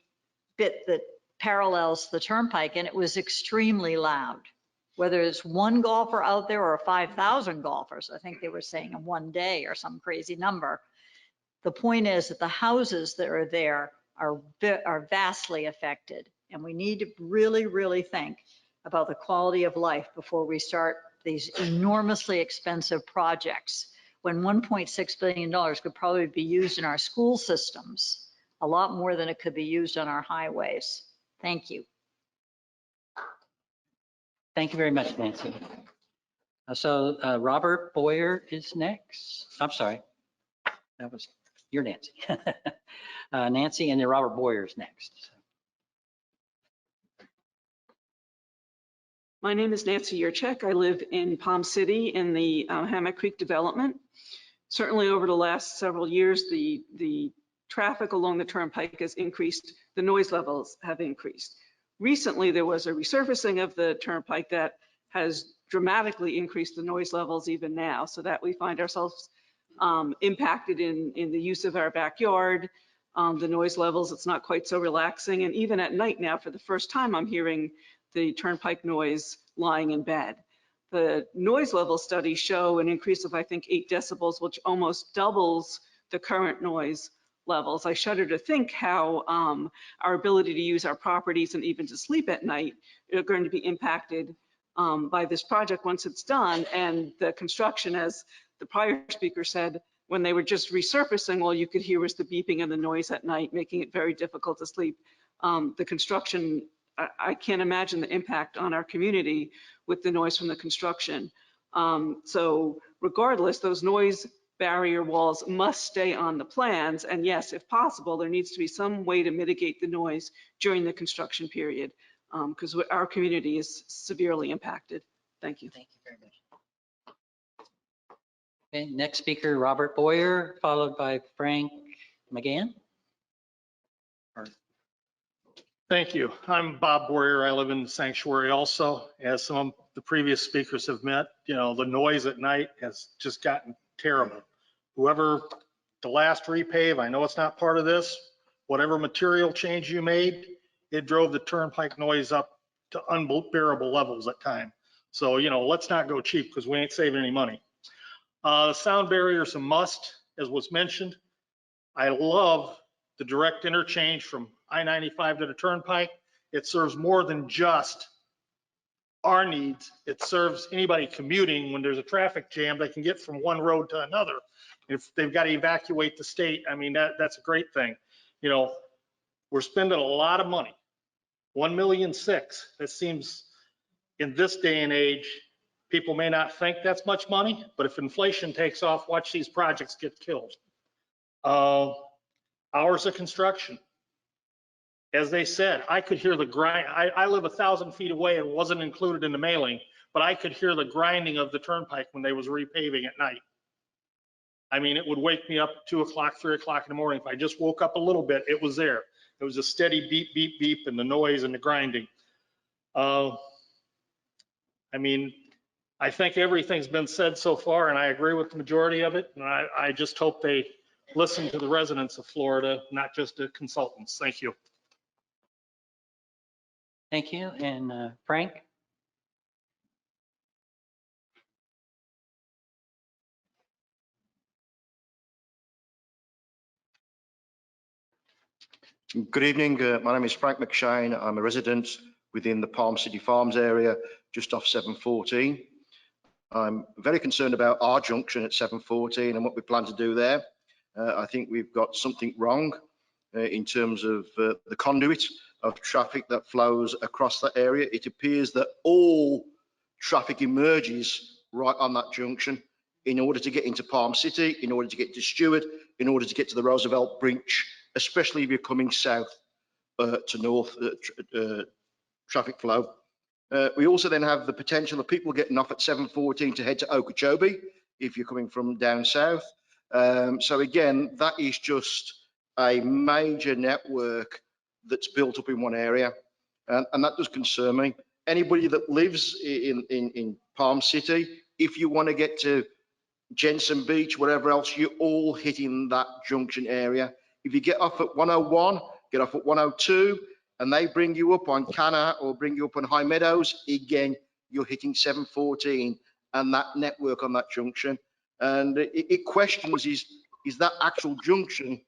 Speaker 8: bit that parallels the Turnpike, and it was extremely loud. Whether it's one golfer out there or 5,000 golfers, I think they were saying in one day or some crazy number. The point is that the houses that are there are vastly affected, and we need to really, really think about the quality of life before we start these enormously expensive projects, when $1.6 billion could probably be used in our school systems, a lot more than it could be used on our highways. Thank you.
Speaker 2: Thank you very much, Nancy. So Robert Boyer is next. I'm sorry, that was your Nancy. Nancy, and then Robert Boyer is next.
Speaker 9: My name is Nancy Urchik. I live in Palm City in the Hammock Creek development. Certainly over the last several years, the traffic along the Turnpike has increased. The noise levels have increased. Recently, there was a resurfacing of the Turnpike that has dramatically increased the noise levels even now, so that we find ourselves impacted in the use of our backyard. The noise levels, it's not quite so relaxing. And even at night now, for the first time, I'm hearing the Turnpike noise lying in bed. The noise level studies show an increase of, I think, 8 decibels, which almost doubles the current noise levels. I shudder to think how our ability to use our properties and even to sleep at night are going to be impacted by this project once it's done. And the construction, as the prior speaker said, when they were just resurfacing, all you could hear was the beeping and the noise at night, making it very difficult to sleep. The construction, I can't imagine the impact on our community with the noise from the construction. So regardless, those noise barrier walls must stay on the plans. And yes, if possible, there needs to be some way to mitigate the noise during the construction period, because our community is severely impacted. Thank you.
Speaker 2: Thank you very much. Okay, next speaker, Robert Boyer, followed by Frank McGann.
Speaker 3: Thank you. I'm Bob Boyer. I live in the sanctuary also. As some of the previous speakers have met, you know, the noise at night has just gotten terrible. Whoever, the last repave, I know it's not part of this, whatever material change you made, it drove the turnpike noise up to unbearable levels at time. So, you know, let's not go cheap because we ain't saving any money. The sound barrier is a must, as was mentioned. I love the direct interchange from I-95 to the Turnpike. It serves more than just our needs. It serves anybody commuting. When there's a traffic jam, they can get from one road to another. If they've got to evacuate the state, I mean, that's a great thing. You know, we're spending a lot of money, $1.6 million. That seems, in this day and age, people may not think that's much money, but if inflation takes off, watch these projects get killed. Hours of construction. As they said, I could hear the grind. I live 1,000 feet away and wasn't included in the mailing, but I could hear the grinding of the turnpike when they was repaving at night. I mean, it would wake me up at 2 o'clock, 3 o'clock in the morning. If I just woke up a little bit, it was there. It was a steady beep, beep, beep, and the noise and the grinding. I mean, I think everything's been said so far, and I agree with the majority of it. And I just hope they listen to the residents of Florida, not just the consultants. Thank you.
Speaker 2: Thank you. And Frank?
Speaker 10: Good evening. My name is Frank Mcshane. I'm a resident within the Palm City Farms area, just off 714. I'm very concerned about our junction at 714 and what we plan to do there. I think we've got something wrong in terms of the conduit of traffic that flows across that area. It appears that all traffic emerges right on that junction in order to get into Palm City, in order to get to Stewart, in order to get to the Roosevelt Bridge, especially if you're coming south to north traffic flow. We also then have the potential of people getting off at 714 to head to Okeechobee if you're coming from down south. So again, that is just a major network that's built up in one area, and that does concern me. Anybody that lives in Palm City, if you want to get to Jensen Beach, whatever else, you're all hitting that junction area. If you get off at 101, get off at 102, and they bring you up on Canal or bring you up on High Meadows, again, you're hitting 714 and that network on that junction. And it questions, is that actual junction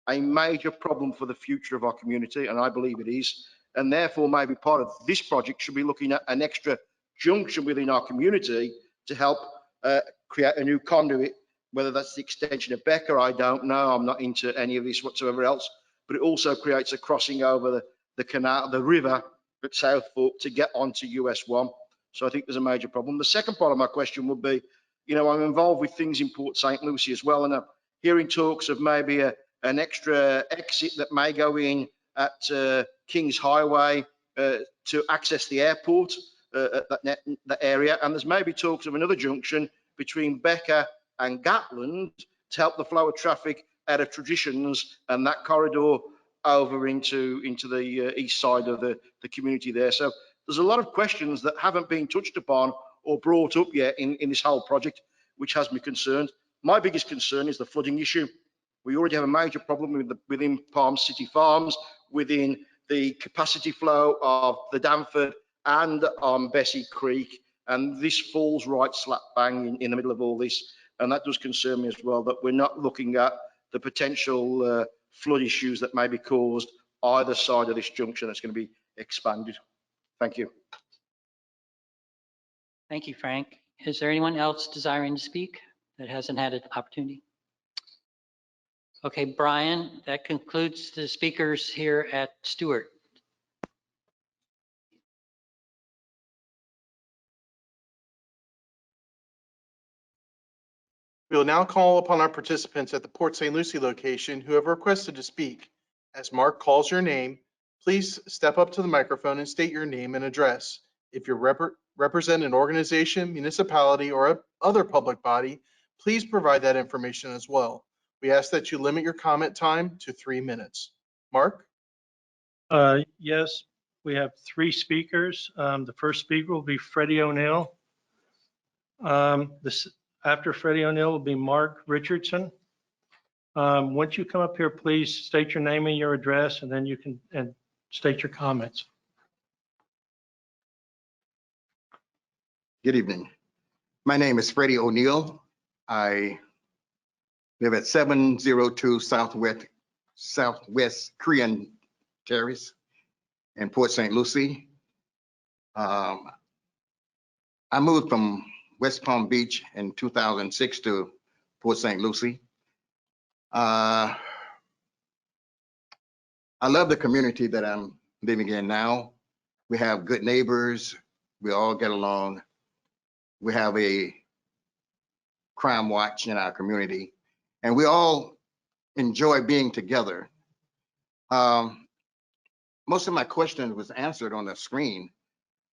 Speaker 10: a major problem for the future of our community? And I believe it is. And therefore, maybe part of this project should be looking at an extra junction within our community to help create a new conduit, whether that's the extension of Becker, I don't know. I'm not into any of this whatsoever else, but it also creates a crossing over the canal, the river at South Fork to get onto US 1. So I think there's a major problem. The second part of my question would be, you know, I'm involved with things in Port St. Lucie as well, and I'm hearing talks of maybe an extra exit that may go in at Kings Highway to access the airport at that area. And there's maybe talks of another junction between Becker and Gatland to help the flow of traffic out of Traditions and that corridor over into the east side of the community there. So there's a lot of questions that haven't been touched upon or brought up yet in this whole project, which has me concerned. My biggest concern is the flooding issue. We already have a major problem within Palm City Farms, within the capacity flow of the Danford and on Bessie Creek, and this falls right slap bang in the middle of all this. And that does concern me as well, that we're not looking at the potential flood issues that may be caused either side of this junction that's going to be expanded. Thank you.
Speaker 2: Thank you, Frank. Is there anyone else desiring to speak that hasn't had an opportunity? Okay, Brian, that concludes the speakers here at Stewart.
Speaker 1: We will now call upon our participants at the Port St. Lucie location who have requested to speak. As Mark calls your name, please step up to the microphone and state your name and address. If you represent an organization, municipality, or other public body, please provide that information as well. We ask that you limit your comment time to 3 minutes. Mark?
Speaker 3: Yes, we have 3 speakers. The first speaker will be Freddie O'Neill. After Freddie O'Neill will be Mark Richardson. Once you come up here, please state your name and your address, and then you can state your comments.
Speaker 11: Good evening. My name is Freddie O'Neill. I live at 702 Southwest Korean Terrace in Port St. Lucie. I moved from West Palm Beach in 2006 to Port St. Lucie. I love the community that I'm living in now. We have good neighbors. We all get along. We have a crime watch in our community, and we all enjoy being together. Most of my questions was answered on the screen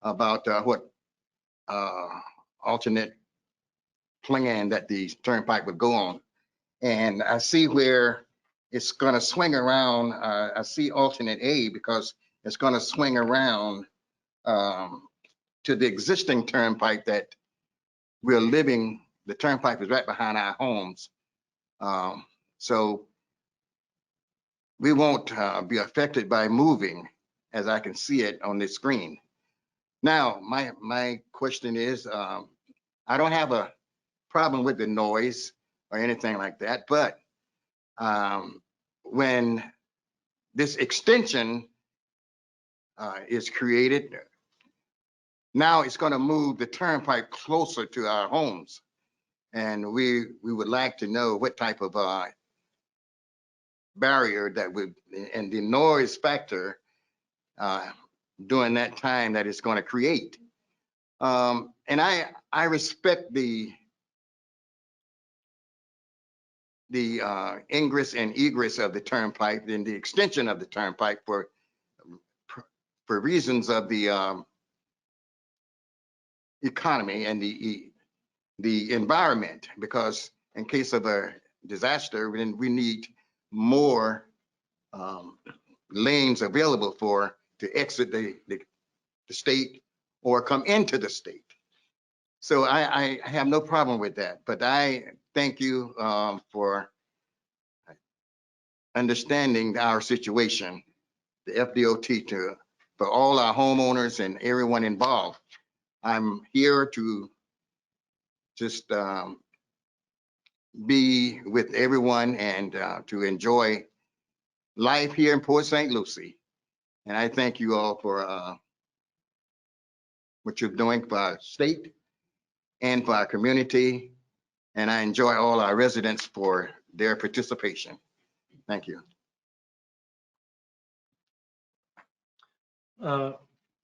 Speaker 11: about what alternate plan that the Turnpike would go on. And I see where it's going to swing around. I see alternate A because it's going to swing around to the existing Turnpike that we're living. The Turnpike is right behind our homes. So we won't be affected by moving, as I can see it on the screen. Now, my question is, I don't have a problem with the noise or anything like that, but when this extension is created, now it's going to move the Turnpike closer to our homes. And we would like to know what type of barrier that would, and the noise factor during that time that it's going to create. And I respect the ingress and egress of the Turnpike and the extension of the Turnpike for reasons of the economy and the environment, because in case of a disaster, then we need more lanes available to exit the state or come into the state. So I have no problem with that, but I thank you for understanding our situation, the FDOT, for all our homeowners and everyone involved. I'm here to just be with everyone and to enjoy life here in Port St. Lucie. And I thank you all for what you're doing for our state and for our community. And I enjoy all our residents for their participation. Thank you.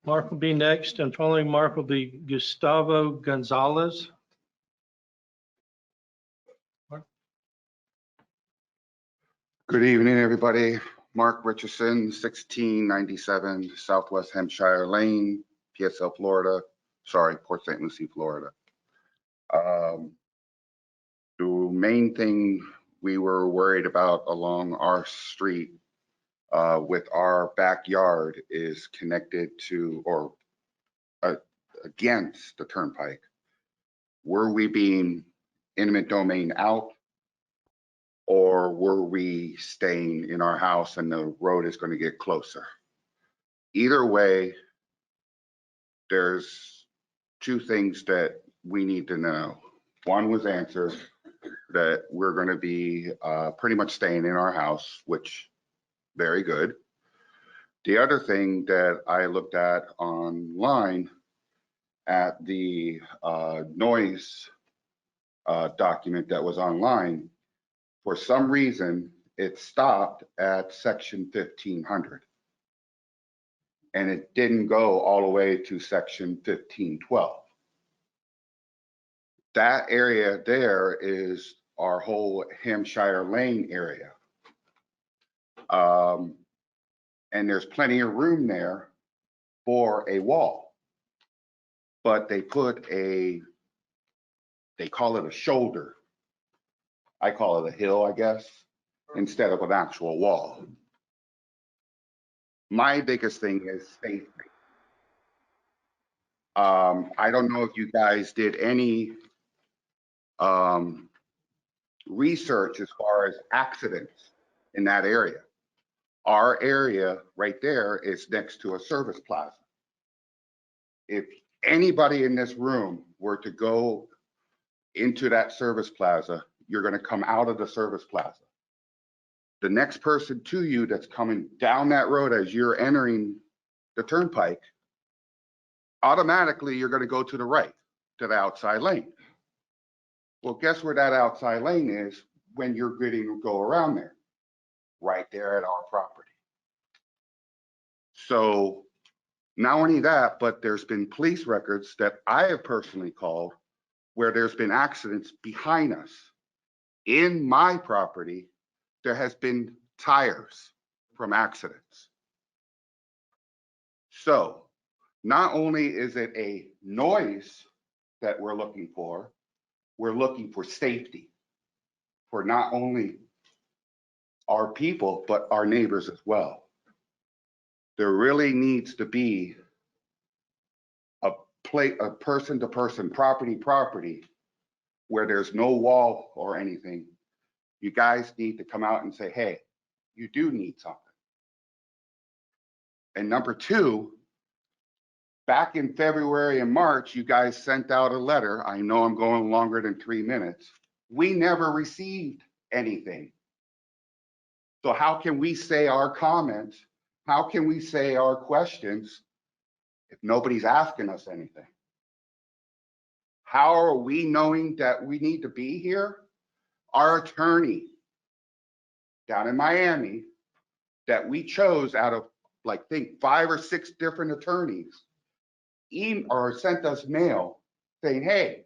Speaker 3: Mark will be next, and following Mark will be Gustavo Gonzalez. Mark?
Speaker 12: Good evening, everybody. Mark Richardson, 1697 Southwest Hampshire Lane, PSL, Florida. Sorry, Port St. Lucie, Florida. The main thing we were worried about along our street with our backyard is connected to or against the Turnpike. Were we being eminent domain out, or were we staying in our house and the road is going to get closer? Either way, there's 2 things that we need to know. One was answered, that we're going to be pretty much staying in our house, which Very good. The other thing that I looked at online at the noise document that was online, for some reason, it stopped at section 1500. And it didn't go all the way to section 1512. That area there is our whole Hampshire Lane area. And there's plenty of room there for a wall. But they put they call it a shoulder. I call it a hill, I guess, instead of an actual wall. My biggest thing is safety. I don't know if you guys did any research as far as accidents in that area. Our area right there is next to a service plaza. If anybody in this room were to go into that service plaza, you're going to come out of the service plaza. The next person to you that's coming down that road as you're entering the turnpike, automatically you're going to go to the right, to the outside lane. Well, guess where that outside lane is when you're getting to go around there? Right there at our property. So not only that, but there's been police records that I have personally called where there's been accidents behind us. In my property, there has been tires from accidents. So not only is it a noise that we're looking for safety for not only our people, but our neighbors as well. There really needs to be a person-to-person, property, where there's no wall or anything. You guys need to come out and say, hey, you do need something. And number two, back in February and March, you guys sent out a letter. I know I'm going longer than 3 minutes. We never received anything. So how can we say our comments? How can we say our questions if nobody's asking us anything? How are we knowing that we need to be here? Our attorney down in Miami that we chose out of like think 5 or 6 different attorneys or sent us mail saying, hey,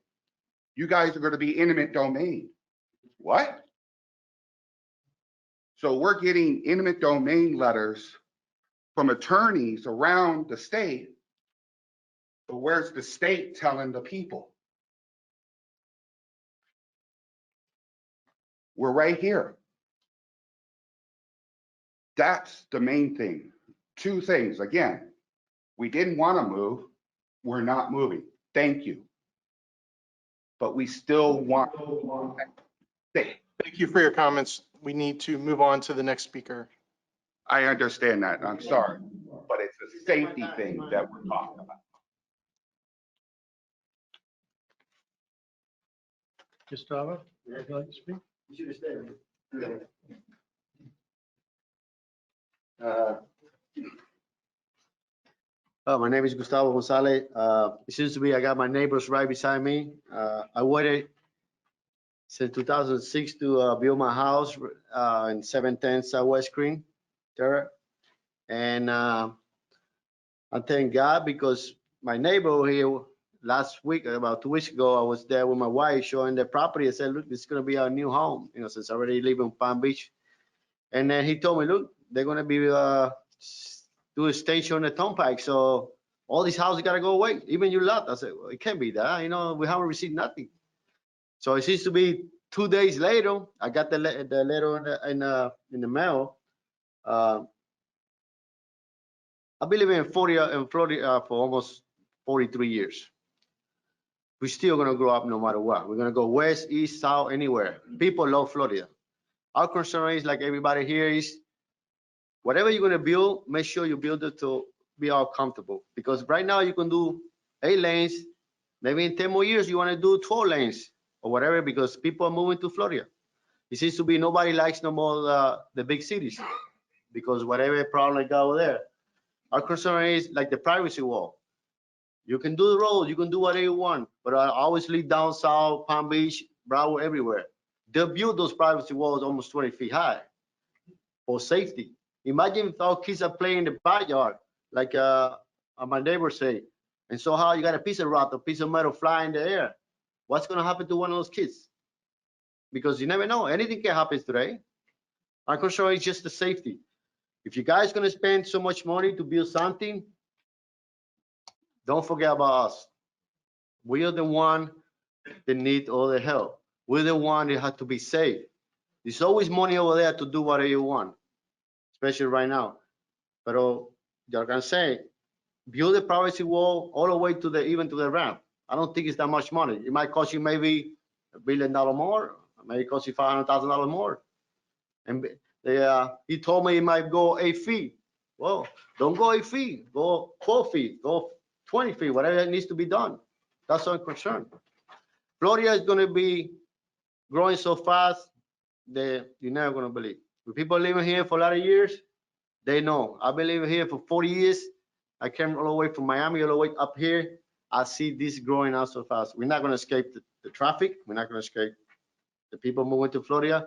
Speaker 12: you guys are going to be eminent domain. What? So we're getting eminent domain letters from attorneys around the state, but where's the state telling the people? We're right here. That's the main thing. 2 things. Again, we didn't want to move. We're not moving. Thank you. But we still want to stay.
Speaker 1: Thank you for your comments. We need to move on to the next speaker.
Speaker 12: I understand that. I'm sorry, but it's a safety thing that we're talking about.
Speaker 3: Gustavo, would you like to speak?
Speaker 13: My name is Gustavo Gonzalez. It seems to be I got my neighbors right beside me. I waited since 2006 to build my house in 710 Southwest Green there. And I thank God because my neighbor here last week, about 2 weeks ago, I was there with my wife showing the property. I said, look, this is going to be our new home, you know, since I already live in Palm Beach. And then he told me, look, they're going to be do a station on the Turnpike. So all these houses got to go away, even your lot. I said, well, it can't be that. You know, we haven't received nothing. So it seems to be 2 days later, I got the letter in the mail. I've been living in Florida for almost 43 years. We're still going to grow up no matter what. We're going to go west, east, south, anywhere. People love Florida. Our concern is like everybody here is, whatever you're going to build, make sure you build it to be all comfortable. Because right now you can do 8 lanes. Maybe in 10 more years, you want to do 12 lanes or whatever, because people are moving to Florida. It seems to be nobody likes no more the big cities. because whatever problem they got over there. Our concern is like the privacy wall. You can do the road, you can do whatever you want, but I always leave down south, Palm Beach, Broward, everywhere. They built those privacy walls almost 20 feet high for safety. Imagine if our kids are playing in the backyard, like my neighbors say, and so how you got a piece of rock, a piece of metal fly in the air. What's gonna happen to one of those kids? Because you never know, anything can happen today. Our concern is just the safety. If you guys gonna spend so much money to build something, don't forget about us. We are the one that need all the help. We're the one that have to be safe. There's always money over there to do whatever you want, especially right now. But you're gonna say, build a privacy wall all the way to the even to the ramp. I don't think it's that much money. It might cost you maybe $1 billion more, maybe cost you $500,000 more. And he told me it might go 8 feet. Well, don't go 8 feet, go 12 feet, go 20 feet, whatever needs to be done. That's our concern. Florida is going to be growing so fast that you're never going to believe. With people living here for a lot of years, they know. I've been living here for 40 years. I came all the way from Miami, all the way up here. I see this growing out so fast. We're not going to escape the traffic. We're not going to escape the people moving to Florida.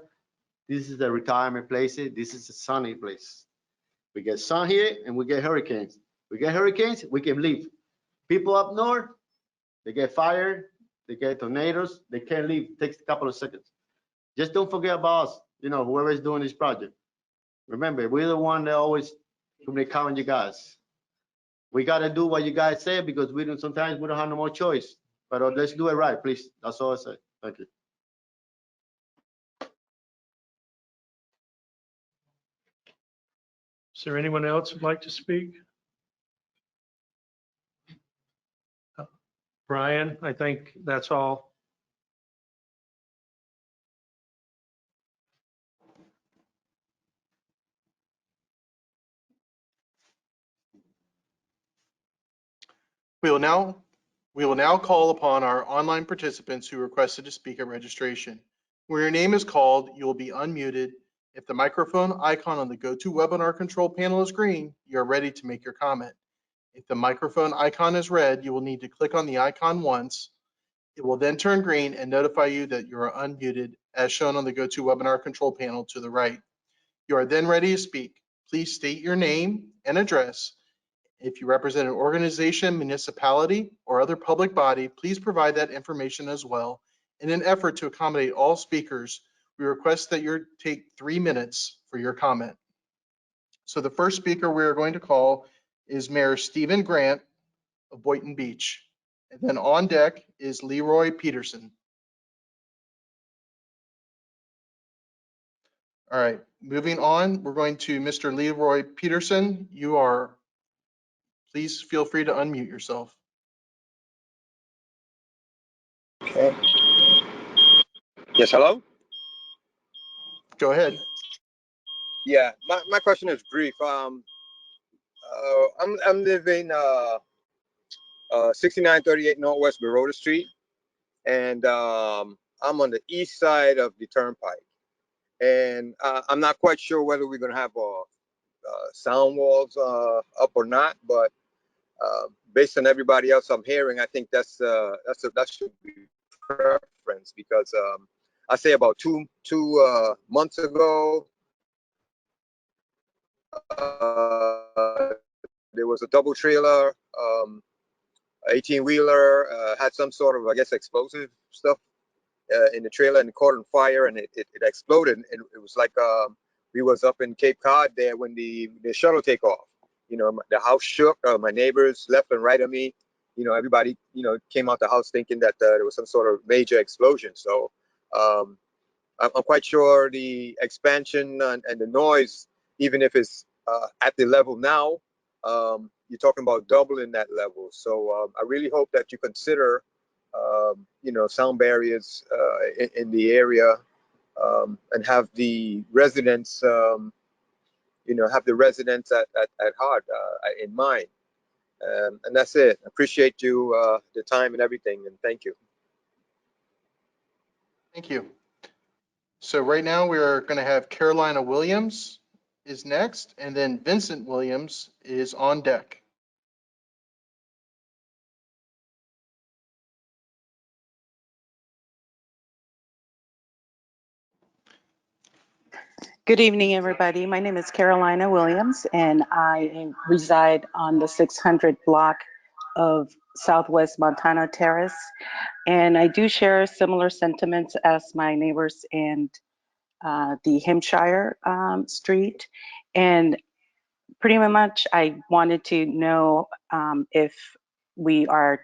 Speaker 13: This is the retirement place. This is a sunny place. We get sun here and we get hurricanes. We get hurricanes, we can leave. People up north, they get fired, they get tornadoes, they can't leave. It takes a couple of seconds. Just don't forget about us, whoever is doing this project. Remember, we're the one that always count on you guys. We got to do what you guys say because sometimes we don't have no more choice. But let's do it right, please. That's all I say. Thank you.
Speaker 3: Is there anyone else who'd like to speak? Brian, I think that's all.
Speaker 1: We will now call upon our online participants who requested to speak at registration. When your name is called, you will be unmuted. If the microphone icon on the GoToWebinar control panel is green, you are ready to make your comment. If the microphone icon is red, you will need to click on the icon once. It will then turn green and notify you that you are unmuted, as shown on the GoToWebinar control panel to the right. You are then ready to speak. Please state your name and address. If you represent an organization, municipality, or other public body, please provide that information as well. In an effort to accommodate all speakers, we request that you take 3 minutes for your comment. So the first speaker we are going to call is Mayor Stephen Grant of Boynton Beach. And then on deck is Leroy Peterson. All right, moving on, we're going to Mr. Leroy Peterson. Please feel free to unmute yourself.
Speaker 14: Okay. Yes, hello?
Speaker 1: Go ahead.
Speaker 14: Yeah, my question is brief. I'm living 6938 Northwest Baroda Street, and I'm on the east side of the Turnpike. And I'm not quite sure whether we're gonna have sound walls up or not, but based on everybody else I'm hearing, I think that should be preference, because I say about two months ago, there was a double trailer, 18-wheeler, had some sort of, I guess, explosive stuff in the trailer, and it caught on fire, and it exploded. And it was like we was up in Cape Cod there when the shuttle take off. The house shook. My neighbors left and right of me. Everybody, came out the house thinking that there was some sort of major explosion. So I'm quite sure the expansion and the noise, even if it's at the level now, you're talking about doubling that level. So I really hope that you consider, sound barriers in the area, and have the residents, at heart, in mind. And that's it. Appreciate you, the time and everything, and thank you.
Speaker 1: Thank you. So right now we are going to have Carolina Williams is next, and then Vincent Williams is on deck.
Speaker 15: Good evening, everybody. My name is Carolina Williams, and I reside on the 600 block of Southwest Montana Terrace. And I do share similar sentiments as my neighbors in the Hampshire Street. And pretty much I wanted to know if we are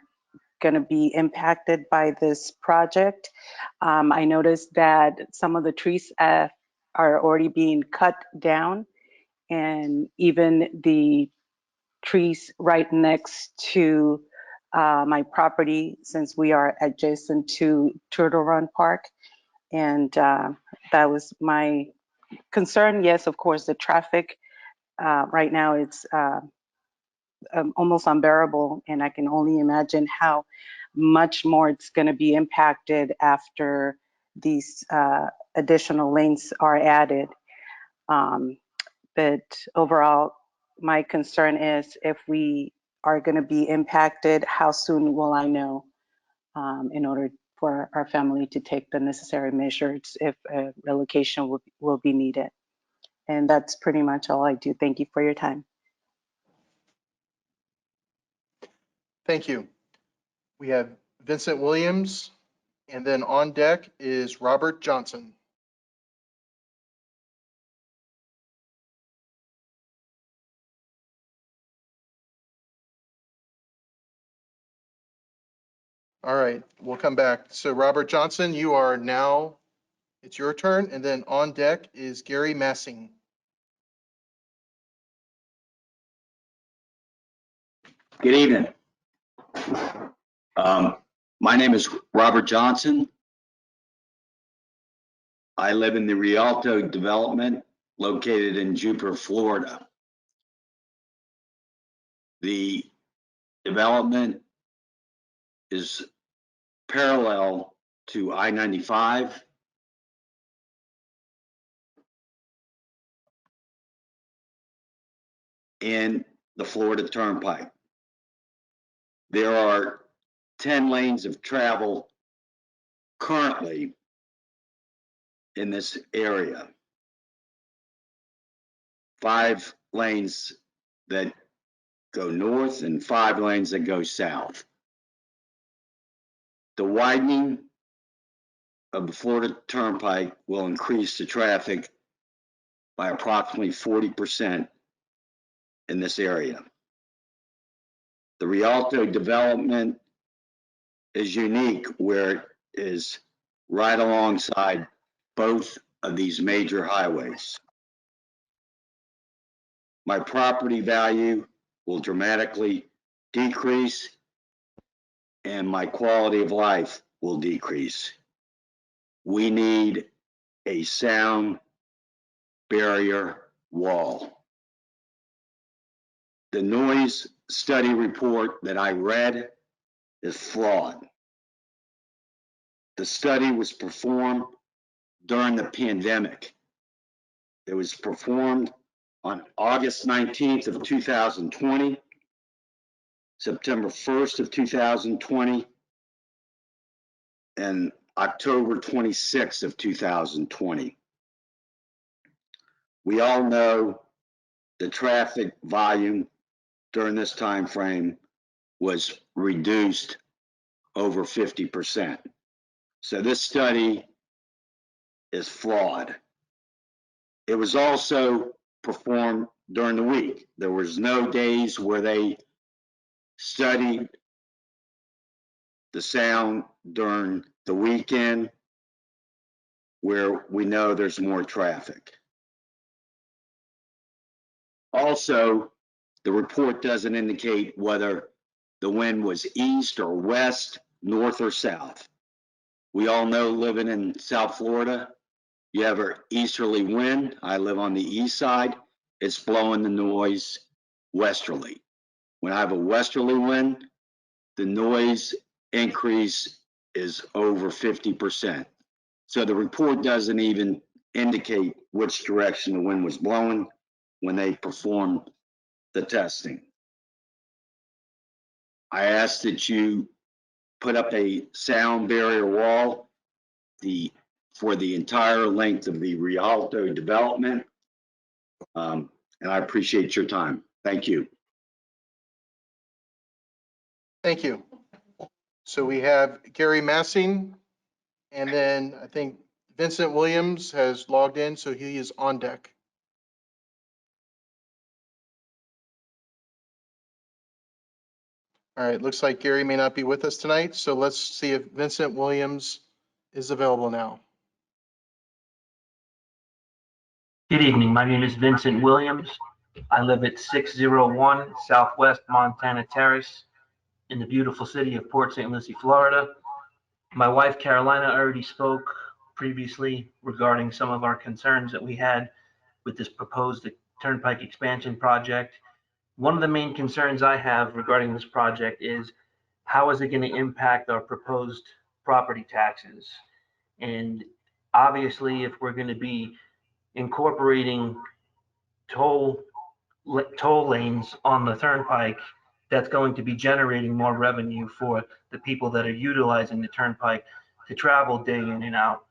Speaker 15: going to be impacted by this project. I noticed that some of the trees are already being cut down, and even the trees right next to my property, since we are adjacent to Turtle Run Park. And that was my concern. Yes, of course, the traffic right now it's almost unbearable, and I can only imagine how much more it's going to be impacted after these additional lanes are added. But overall, my concern is if we are going to be impacted, how soon will I know in order for our family to take the necessary measures if a relocation will be needed. And that's pretty much all I do. Thank you for your time.
Speaker 1: Thank you. We have Vincent Williams, and then on deck is Robert Johnson. All right, we'll come back. So Robert Johnson, you are now, it's your turn, and then on deck is Gary Massing.
Speaker 16: Good evening. My name is Robert Johnson. I live in the Rialto development located in Jupiter, Florida. The development is parallel to I-95. And the Florida Turnpike. There are 10 lanes of travel currently in this area. 5 lanes that go north and 5 lanes that go south. The widening of the Florida Turnpike will increase the traffic by approximately 40% in this area. The Rialto development is unique where it is right alongside both of these major highways. My property value will dramatically decrease and my quality of life will decrease. We need a sound barrier wall. The noise study report that I read is flawed. The study was performed during the pandemic. It was performed on August 19th of 2020, September 1st of 2020, and October 26th of 2020. We all know the traffic volume during this time frame was reduced over 50%. So this study is flawed. It was also performed during the week. There was no days where they studied the sound during the weekend where we know there's more traffic. Also, the report doesn't indicate whether the wind was east or west, north or south. We all know living in South Florida, you have an easterly wind. I live on the east side. It's blowing the noise westerly. When I have a westerly wind, the noise increase is over 50%. So the report doesn't even indicate which direction the wind was blowing. when they performed the testing. I ask that you put up a sound barrier wall for the entire length of the Rialto development. And I appreciate your time. Thank you.
Speaker 1: Thank you. So we have Gary Massing, and then I think Vincent Williams has logged in, so he is on deck. All right, looks like Gary may not be with us tonight, so let's see if Vincent Williams is available now.
Speaker 17: Good evening. My name is Vincent Williams. I live at 601 Southwest Montana Terrace in the beautiful city of Port St. Lucie, Florida. My wife, Carolina, already spoke previously regarding some of our concerns that we had with this proposed Turnpike expansion project. One of the main concerns I have regarding this project is how is it going to impact our proposed property taxes? And obviously, if we're going to be incorporating toll lanes on the Turnpike, that's going to be generating more revenue for the people that are utilizing the Turnpike to travel day in and out.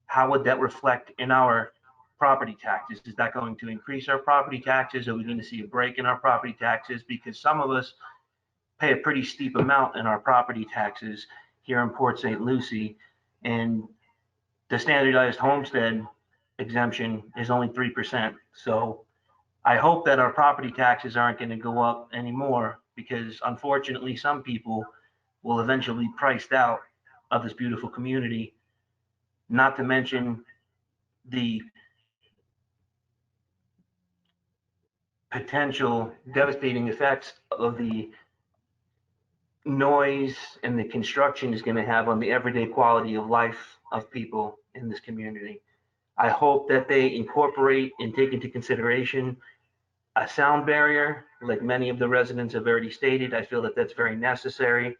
Speaker 17: How would that reflect in our property taxes? Is that going to increase our property taxes? Are we going to see a break in our property taxes? Because some of us pay a pretty steep amount in our property taxes here in Port St. Lucie, and the standardized homestead exemption is only 3%. So I hope that our property taxes aren't going to go up anymore, because unfortunately some people will eventually be priced out of this beautiful community, not to mention the potential devastating effects of the noise and the construction is going to have on the everyday quality of life of people in this community. I hope that they incorporate and take into consideration a sound barrier, like many of the residents have already stated. I feel that that's very necessary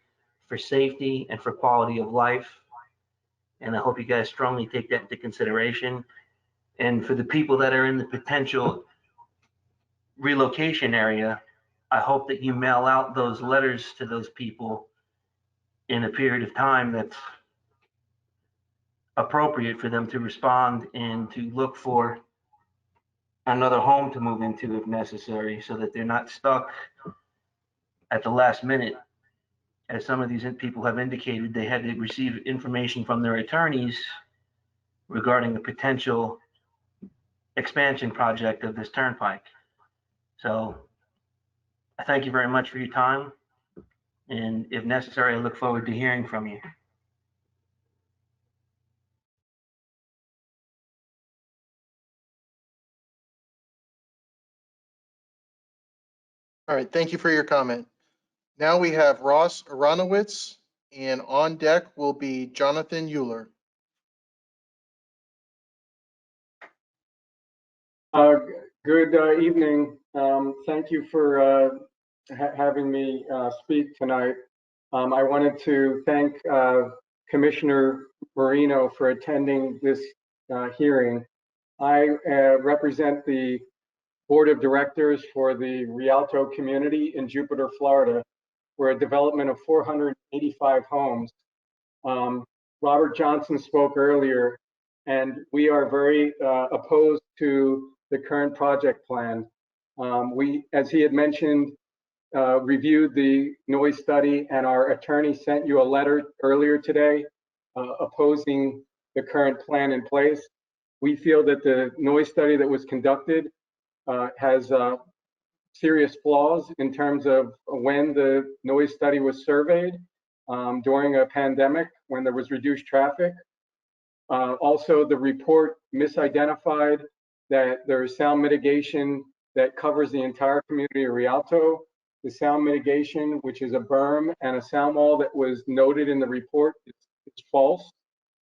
Speaker 17: for safety and for quality of life. And I hope you guys strongly take that into consideration. And for the people that are in the potential relocation area, I hope that you mail out those letters to those people in a period of time that's appropriate for them to respond and to look for another home to move into if necessary, so that they're not stuck at the last minute. As some of these people have indicated, they had to receive information from their attorneys regarding the potential expansion project of this Turnpike. So I thank you very much for your time. And if necessary, I look forward to hearing from you.
Speaker 1: All right, thank you for your comment. Now we have Ross Aronowitz, and on deck will be Jonathan Euler.
Speaker 18: Good evening. Thank you for having me speak tonight. I wanted to thank Commissioner Marino for attending this hearing. I represent the Board of Directors for the Rialto community in Jupiter, Florida. We're a development of 485 homes. Robert Johnson spoke earlier, and we are very opposed to the current project plan. We, as he had mentioned, reviewed the noise study, and our attorney sent you a letter earlier today opposing the current plan in place. We feel that the noise study that was conducted has serious flaws in terms of when the noise study was surveyed during a pandemic when there was reduced traffic. Also, the report misidentified that there is sound mitigation that covers the entire community of Rialto. The sound mitigation, which is a berm and a sound wall that was noted in the report, it's false.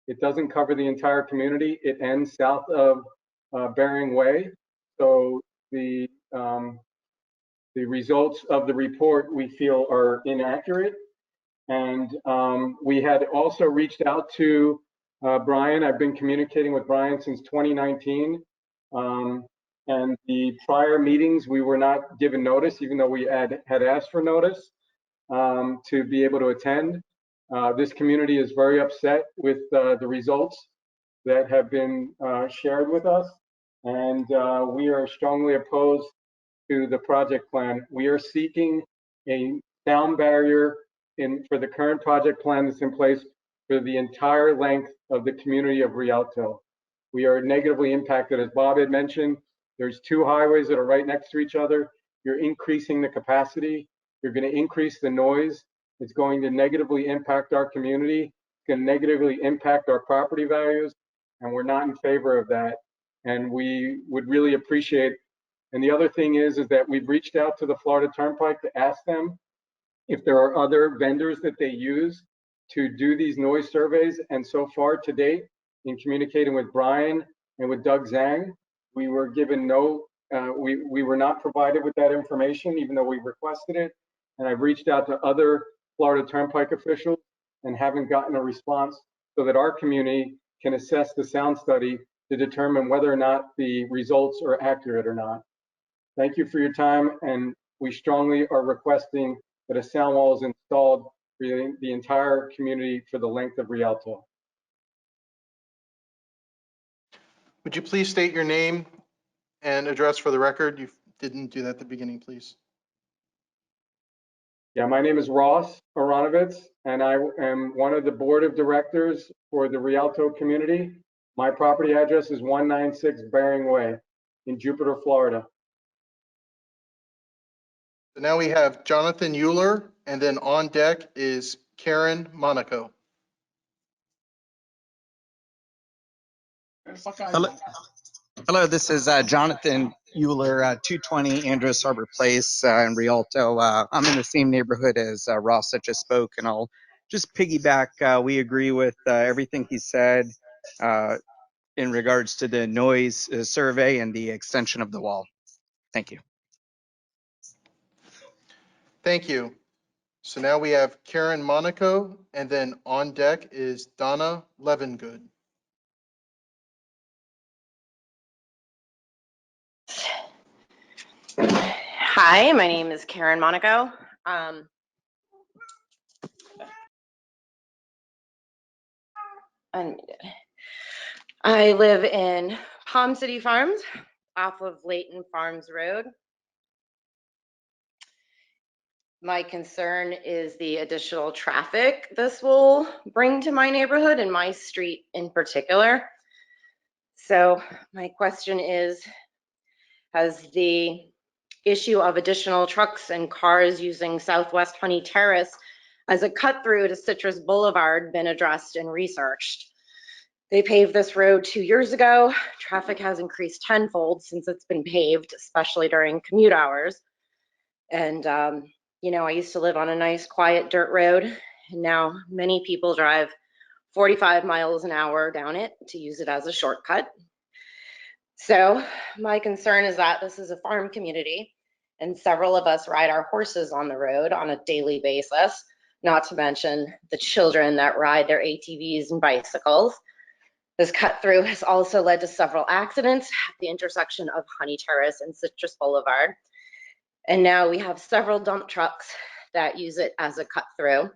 Speaker 18: It doesn't cover the entire community. It ends south of Bering Way. So the results of the report we feel are inaccurate. And we had also reached out to Brian. I've been communicating with Brian since 2019. And the prior meetings, we were not given notice, even though we had asked for notice to be able to attend. This community is very upset with the results that have been shared with us. And we are strongly opposed to the project plan. We are seeking a sound barrier for the current project plan that's in place for the entire length of the community of Rialto. We are negatively impacted, as Bob had mentioned. There's two highways that are right next to each other. You're increasing the capacity. You're going to increase the noise. It's going to negatively impact our community. It's going to negatively impact our property values. And we're not in favor of that. And we would really appreciate. And the other thing is that we've reached out to the Florida Turnpike to ask them if there are other vendors that they use to do these noise surveys. And so far to date, in communicating with Brian and with Doug Zhang, we were given we were not provided with that information, even though we requested it. And I've reached out to other Florida Turnpike officials and haven't gotten a response, so that our community can assess the sound study to determine whether or not the results are accurate or not. Thank you for your time, and we strongly are requesting that a sound wall is installed for the entire community for the length of Rialto.
Speaker 1: Would you please state your name and address for the record? You didn't do that at the beginning, please.
Speaker 18: Yeah, my name is Ross Aronovitz, and I am one of the board of directors for the Rialto community. My property address is 196 Bering Way in Jupiter, Florida.
Speaker 1: So now we have Jonathan Euler, and then on deck is Karen Monaco.
Speaker 19: Hello, this is Jonathan Euler, 220 Andrews Harbor Place in Rialto. I'm in the same neighborhood as Ross that just spoke, and I'll just piggyback. We agree with everything he said in regards to the noise survey and the extension of the wall. Thank you.
Speaker 1: Thank you. So now we have Karen Monaco, and then on deck is Donna Levengood.
Speaker 20: Hi, my name is Karen Monaco. And I live in Palm City Farms off of Layton Farms Road. My concern is the additional traffic this will bring to my neighborhood and my street in particular. So my question is, has the issue of additional trucks and cars using Southwest Honey Terrace as a cut through to Citrus Boulevard been addressed and researched? They paved this road 2 years ago. Traffic has increased tenfold since it's been paved, especially during commute hours. And you know, I used to live on a nice quiet dirt road, and now many people drive 45 miles an hour down it to use it as a shortcut. So my concern is that this is a farm community, and several of us ride our horses on the road on a daily basis, not to mention the children that ride their ATVs and bicycles. This cut through has also led to several accidents at the intersection of Honey Terrace and Citrus Boulevard. And now we have several dump trucks that use it as a cut through.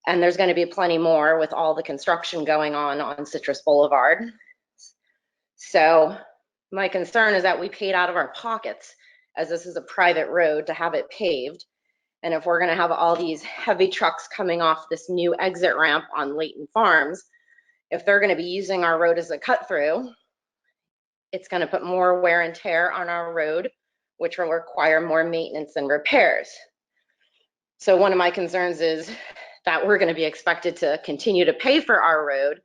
Speaker 20: And there's going to be plenty more with all the construction going on Citrus Boulevard. So my concern is that we paid out of our pockets, as this is a private road, to have it paved. And if we're going to have all these heavy trucks coming off this new exit ramp on Layton Farms, if they're going to be using our road as a cut through, it's going to put more wear and tear on our road, which will require more maintenance and repairs. So one of my concerns is that we're going to be expected to continue to pay for our road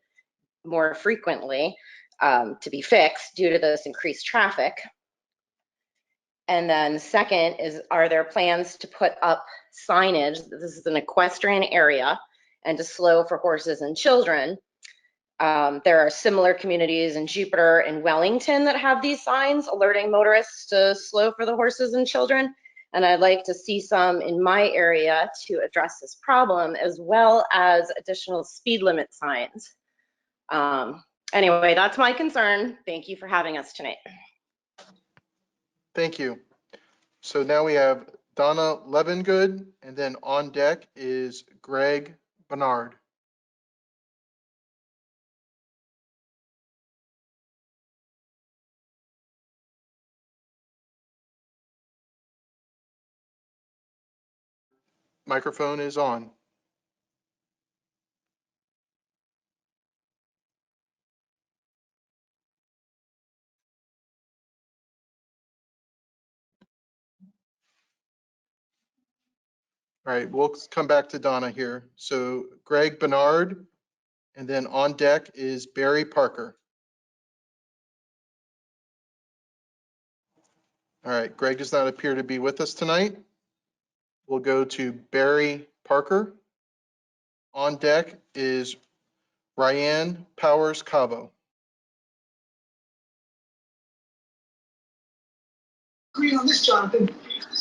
Speaker 20: more frequently to be fixed due to this increased traffic. And then second is, are there plans to put up signage? This is an equestrian area, and to slow for horses and children. There are similar communities in Jupiter and Wellington that have these signs alerting motorists to slow for the horses and children. And I'd like to see some in my area to address this problem, as well as additional speed limit signs. Anyway, that's my concern. Thank you for having us tonight.
Speaker 1: Thank you. So now we have Donna Levengood, and then on deck is Greg Bernard. Microphone is on. All right, we'll come back to Donna here. So Greg Bernard, and then on deck is Barry Parker. All right, Greg does not appear to be with us tonight. We'll go to Barry Parker. On deck is Ryan Powers Cabo.
Speaker 21: Agree on this, Jonathan.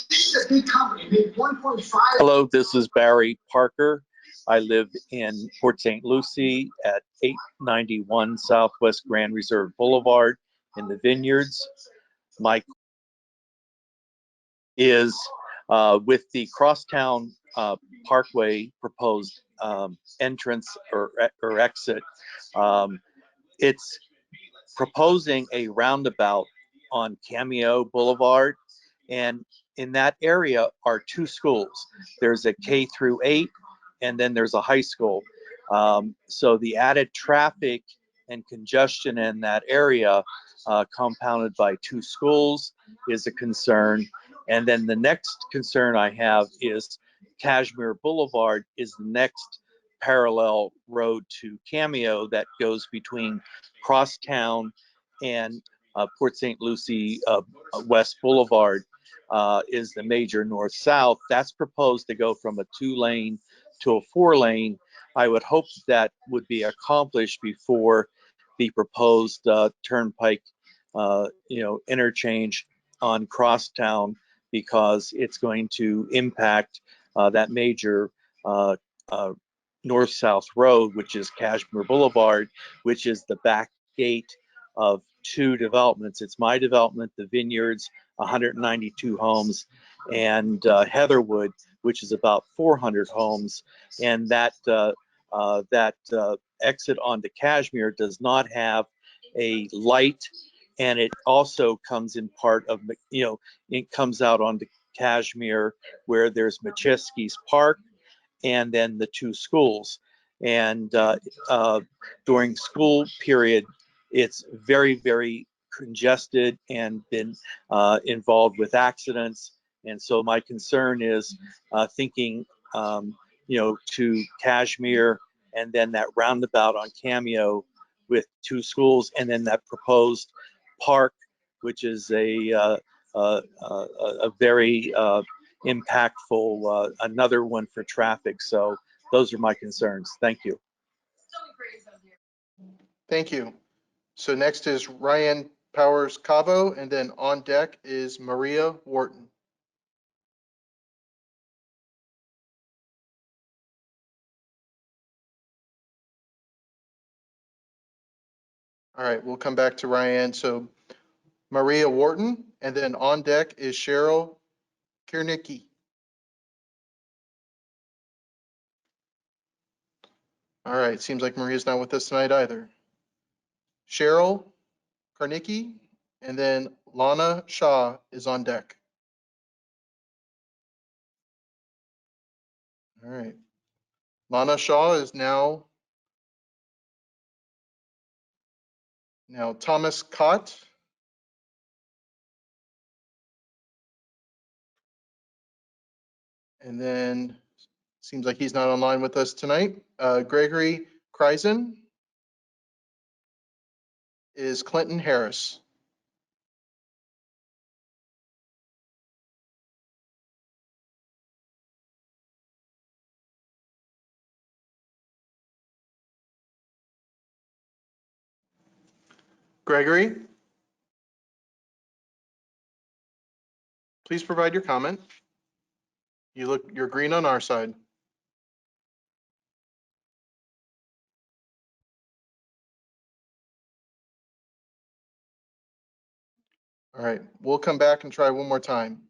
Speaker 21: This is a big company, made 1.5.
Speaker 22: Hello, this is Barry Parker. I live in Port St. Lucie at 891 Southwest Grand Reserve Boulevard in the Vineyards. My is with the Crosstown Parkway proposed entrance or exit. It's proposing a roundabout on Cameo Boulevard, and in that area are two schools. There's a K through 8, and then there's a high school. So the added traffic and congestion in that area, compounded by two schools, is a concern. And then the next concern I have is Kashmir Boulevard is the next parallel road to Cameo that goes between Crosstown and Port St. Lucie West Boulevard. Is the major north-south. That's proposed to go from a 2-lane to a 4-lane. I would hope that would be accomplished before the proposed Turnpike, interchange on Crosstown, because it's going to impact that major north-south road, which is Kashmir Boulevard, which is the back gate of two developments. It's my development, the Vineyards, 192 homes, and Heatherwood, which is about 400 homes. And that exit onto Kashmir does not have a light, and it also comes in part of, it comes out onto Kashmir where there's Mcshane Park and then the two schools. And during school period, it's very, very congested and been involved with accidents. And so my concern is thinking, to Kashmir, and then that roundabout on Cameo with two schools, and then that proposed park, which is a very impactful, another one for traffic. So those are my concerns. Thank you.
Speaker 1: Thank you. So next is Ryan Powers Cabo, and then on deck is Maria Wharton. All right, we'll come back to Ryan. So Maria Wharton, and then on deck is Cheryl Kiernicki. All right, seems like Maria's not with us tonight either. Cheryl Karnicki, and then Lana Shaw is on deck. All right. Lana Shaw is now Thomas Cott. And then seems like he's not online with us tonight. Gregory Kreisen is Clinton Harris. Gregory, please provide your comment. You're green on our side. All right, we'll come back and try one more time.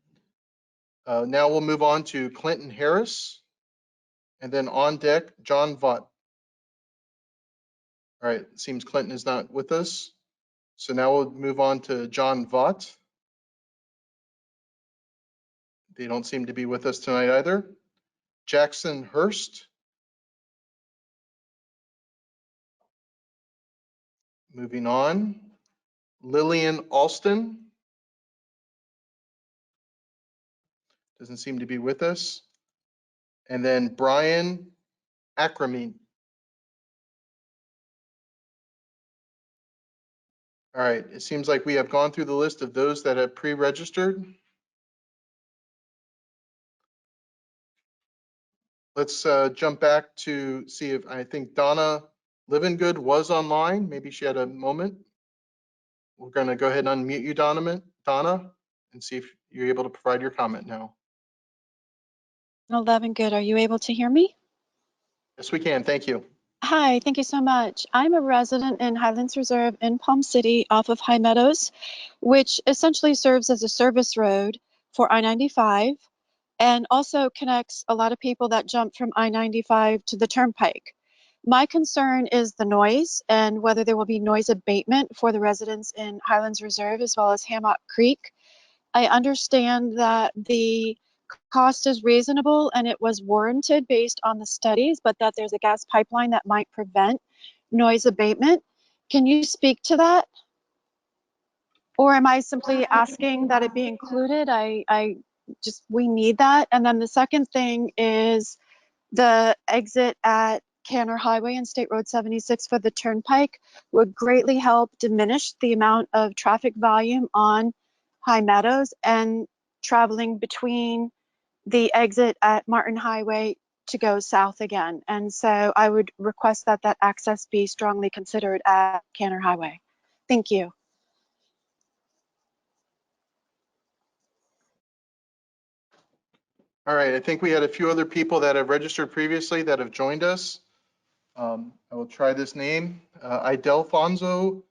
Speaker 1: Now we'll move on to Clinton Harris, and then on deck, John Vaught. All right, it seems Clinton is not with us. So now we'll move on to John Vaught. They don't seem to be with us tonight either. Jackson Hurst. Moving on. Lillian Alston. Doesn't seem to be with us. And then Brian Ackerman. All right, it seems like we have gone through the list of those that have pre-registered. Let's jump back to see if I think Donna Livingood was online. Maybe she had a moment. We're going to go ahead and unmute you, Donna, and see if you're able to provide your comment now.
Speaker 4: 11, good. Are you able to hear me?
Speaker 1: Yes, we can. Thank you.
Speaker 4: Hi, thank you so much. I'm a resident in Highlands Reserve in Palm City off of High Meadows, which essentially serves as a service road for I-95 and also connects a lot of people that jump from I-95 to the Turnpike. My concern is the noise and whether there will be noise abatement for the residents in Highlands Reserve as well as Hammock Creek. I understand that the cost is reasonable and it was warranted based on the studies, but that there's a gas pipeline that might prevent noise abatement. Can you speak to that? Or am I simply asking that it be included? We need that. And then the second thing is the exit at Canner Highway and State Road 76 for the Turnpike would greatly help diminish the amount of traffic volume on High Meadows and traveling between the exit at Martin Highway to go south again. And so I would request that that access be strongly considered at Canner Highway. Thank you.
Speaker 1: All right, I think we had a few other people that have registered previously that have joined us. I will try this name. Idelfonso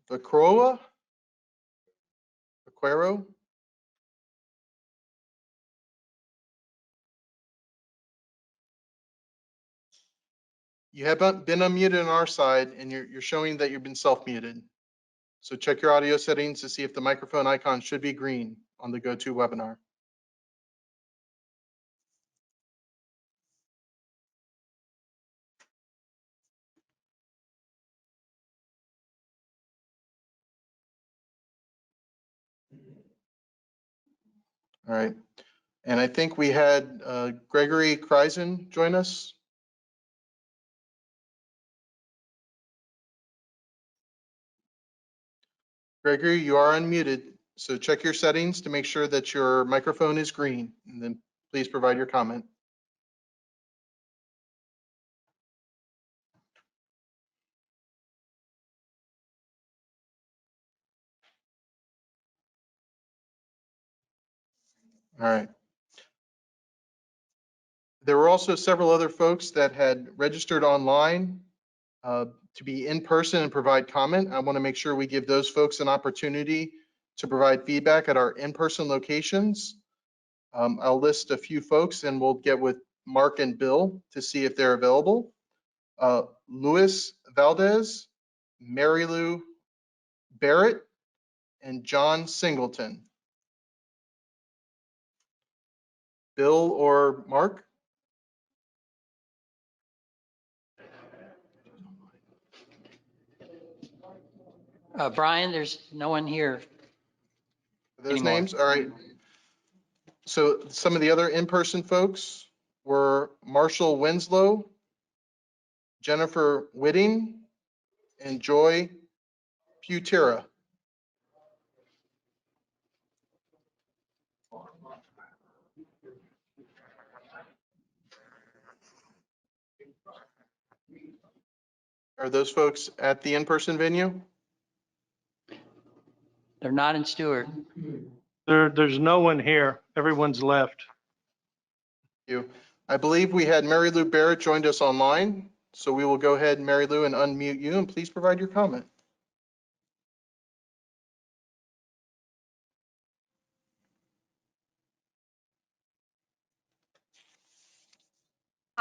Speaker 1: Vaquero. You have been unmuted on our side and you're showing that you've been self-muted. So check your audio settings to see if the microphone icon should be green on the GoToWebinar. All right. And I think we had Gregory Kreisen join us. Gregory, you are unmuted. So check your settings to make sure that your microphone is green, and then please provide your comment. All right. There were also several other folks that had registered online to be in person and provide comment. I want to make sure we give those folks an opportunity to provide feedback at our in-person locations. I'll list a few folks and we'll get with Mark and Bill to see if they're available. Luis Valdez, Mary Lou Barrett, and John Singleton. Bill or Mark?
Speaker 2: Brian, there's no one here.
Speaker 1: Those
Speaker 2: anymore.
Speaker 1: names? All right. So some of the other in-person folks were Marshall Winslow, Jennifer Whitting, and Joy Putera. Are those folks at the in-person venue?
Speaker 2: They're not in Stewart.
Speaker 3: There's no one here. Everyone's left.
Speaker 1: Thank you. I believe we had Mary Lou Barrett joined us online. So we will go ahead, Mary Lou, and unmute you, and please provide your comment.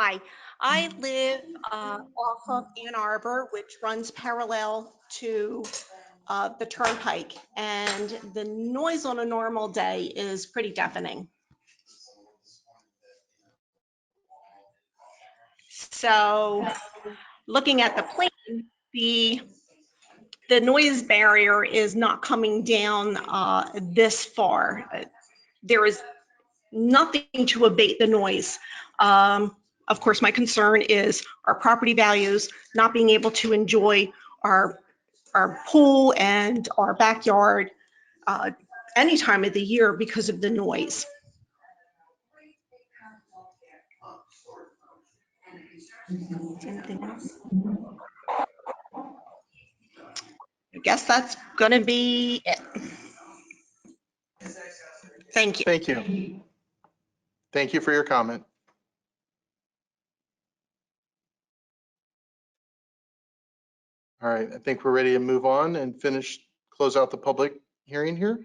Speaker 5: Hi, I live off of Ann Arbor, which runs parallel to the Turnpike, and the noise on a normal day is pretty deafening. So looking at the plan, the noise barrier is not coming down this far. There is nothing to abate the noise. Of course, my concern is our property values, not being able to enjoy our pool and our backyard any time of the year because of the noise. Anything else? I guess that's going to be it. Thank you.
Speaker 1: Thank you. Thank you for your comment. All right, I think we're ready to move on and close out the public hearing here.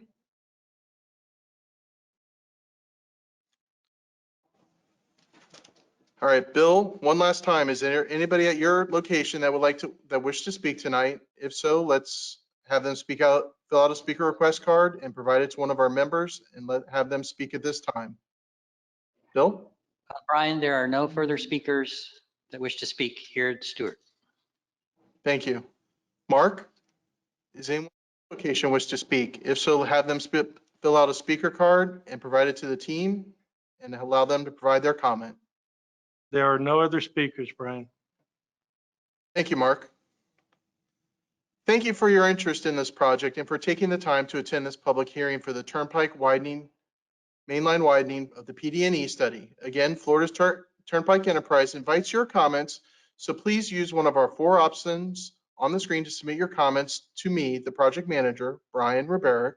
Speaker 1: All right, Bill, one last time, is there anybody at your location that wish to speak tonight? If so, let's have them fill out a speaker request card and provide it to one of our members and have them speak at this time. Bill?
Speaker 2: Brian, there are no further speakers that wish to speak here at Stewart.
Speaker 1: Thank you. Mark, is anyone at your location wish to speak? If so, have them fill out a speaker card and provide it to the team and allow them to provide their comment.
Speaker 3: There are no other speakers, Brian.
Speaker 1: Thank you, Mark. Thank you for your interest in this project and for taking the time to attend this public hearing for the Turnpike widening, mainline widening of the PD&E study. Again, Florida's Turnpike Enterprise invites your comments, so please use one of our 4 options on the screen to submit your comments to me, the project manager, Brian Riberick.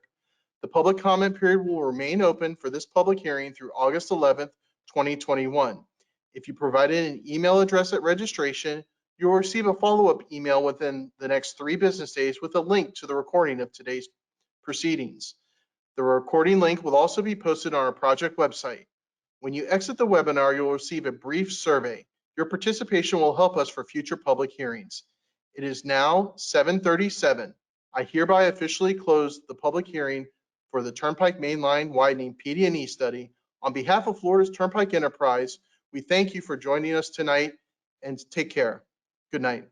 Speaker 1: The public comment period will remain open for this public hearing through August 11th, 2021. If you provided an email address at registration, you will receive a follow-up email within the next 3 business days with a link to the recording of today's proceedings. The recording link will also be posted on our project website. When you exit the webinar, you'll receive a brief survey. Your participation will help us for future public hearings. It is now 7:37. I hereby officially close the public hearing for the Turnpike Mainline Widening PD&E study. On behalf of Florida's Turnpike Enterprise, we thank you for joining us tonight and take care. Good night.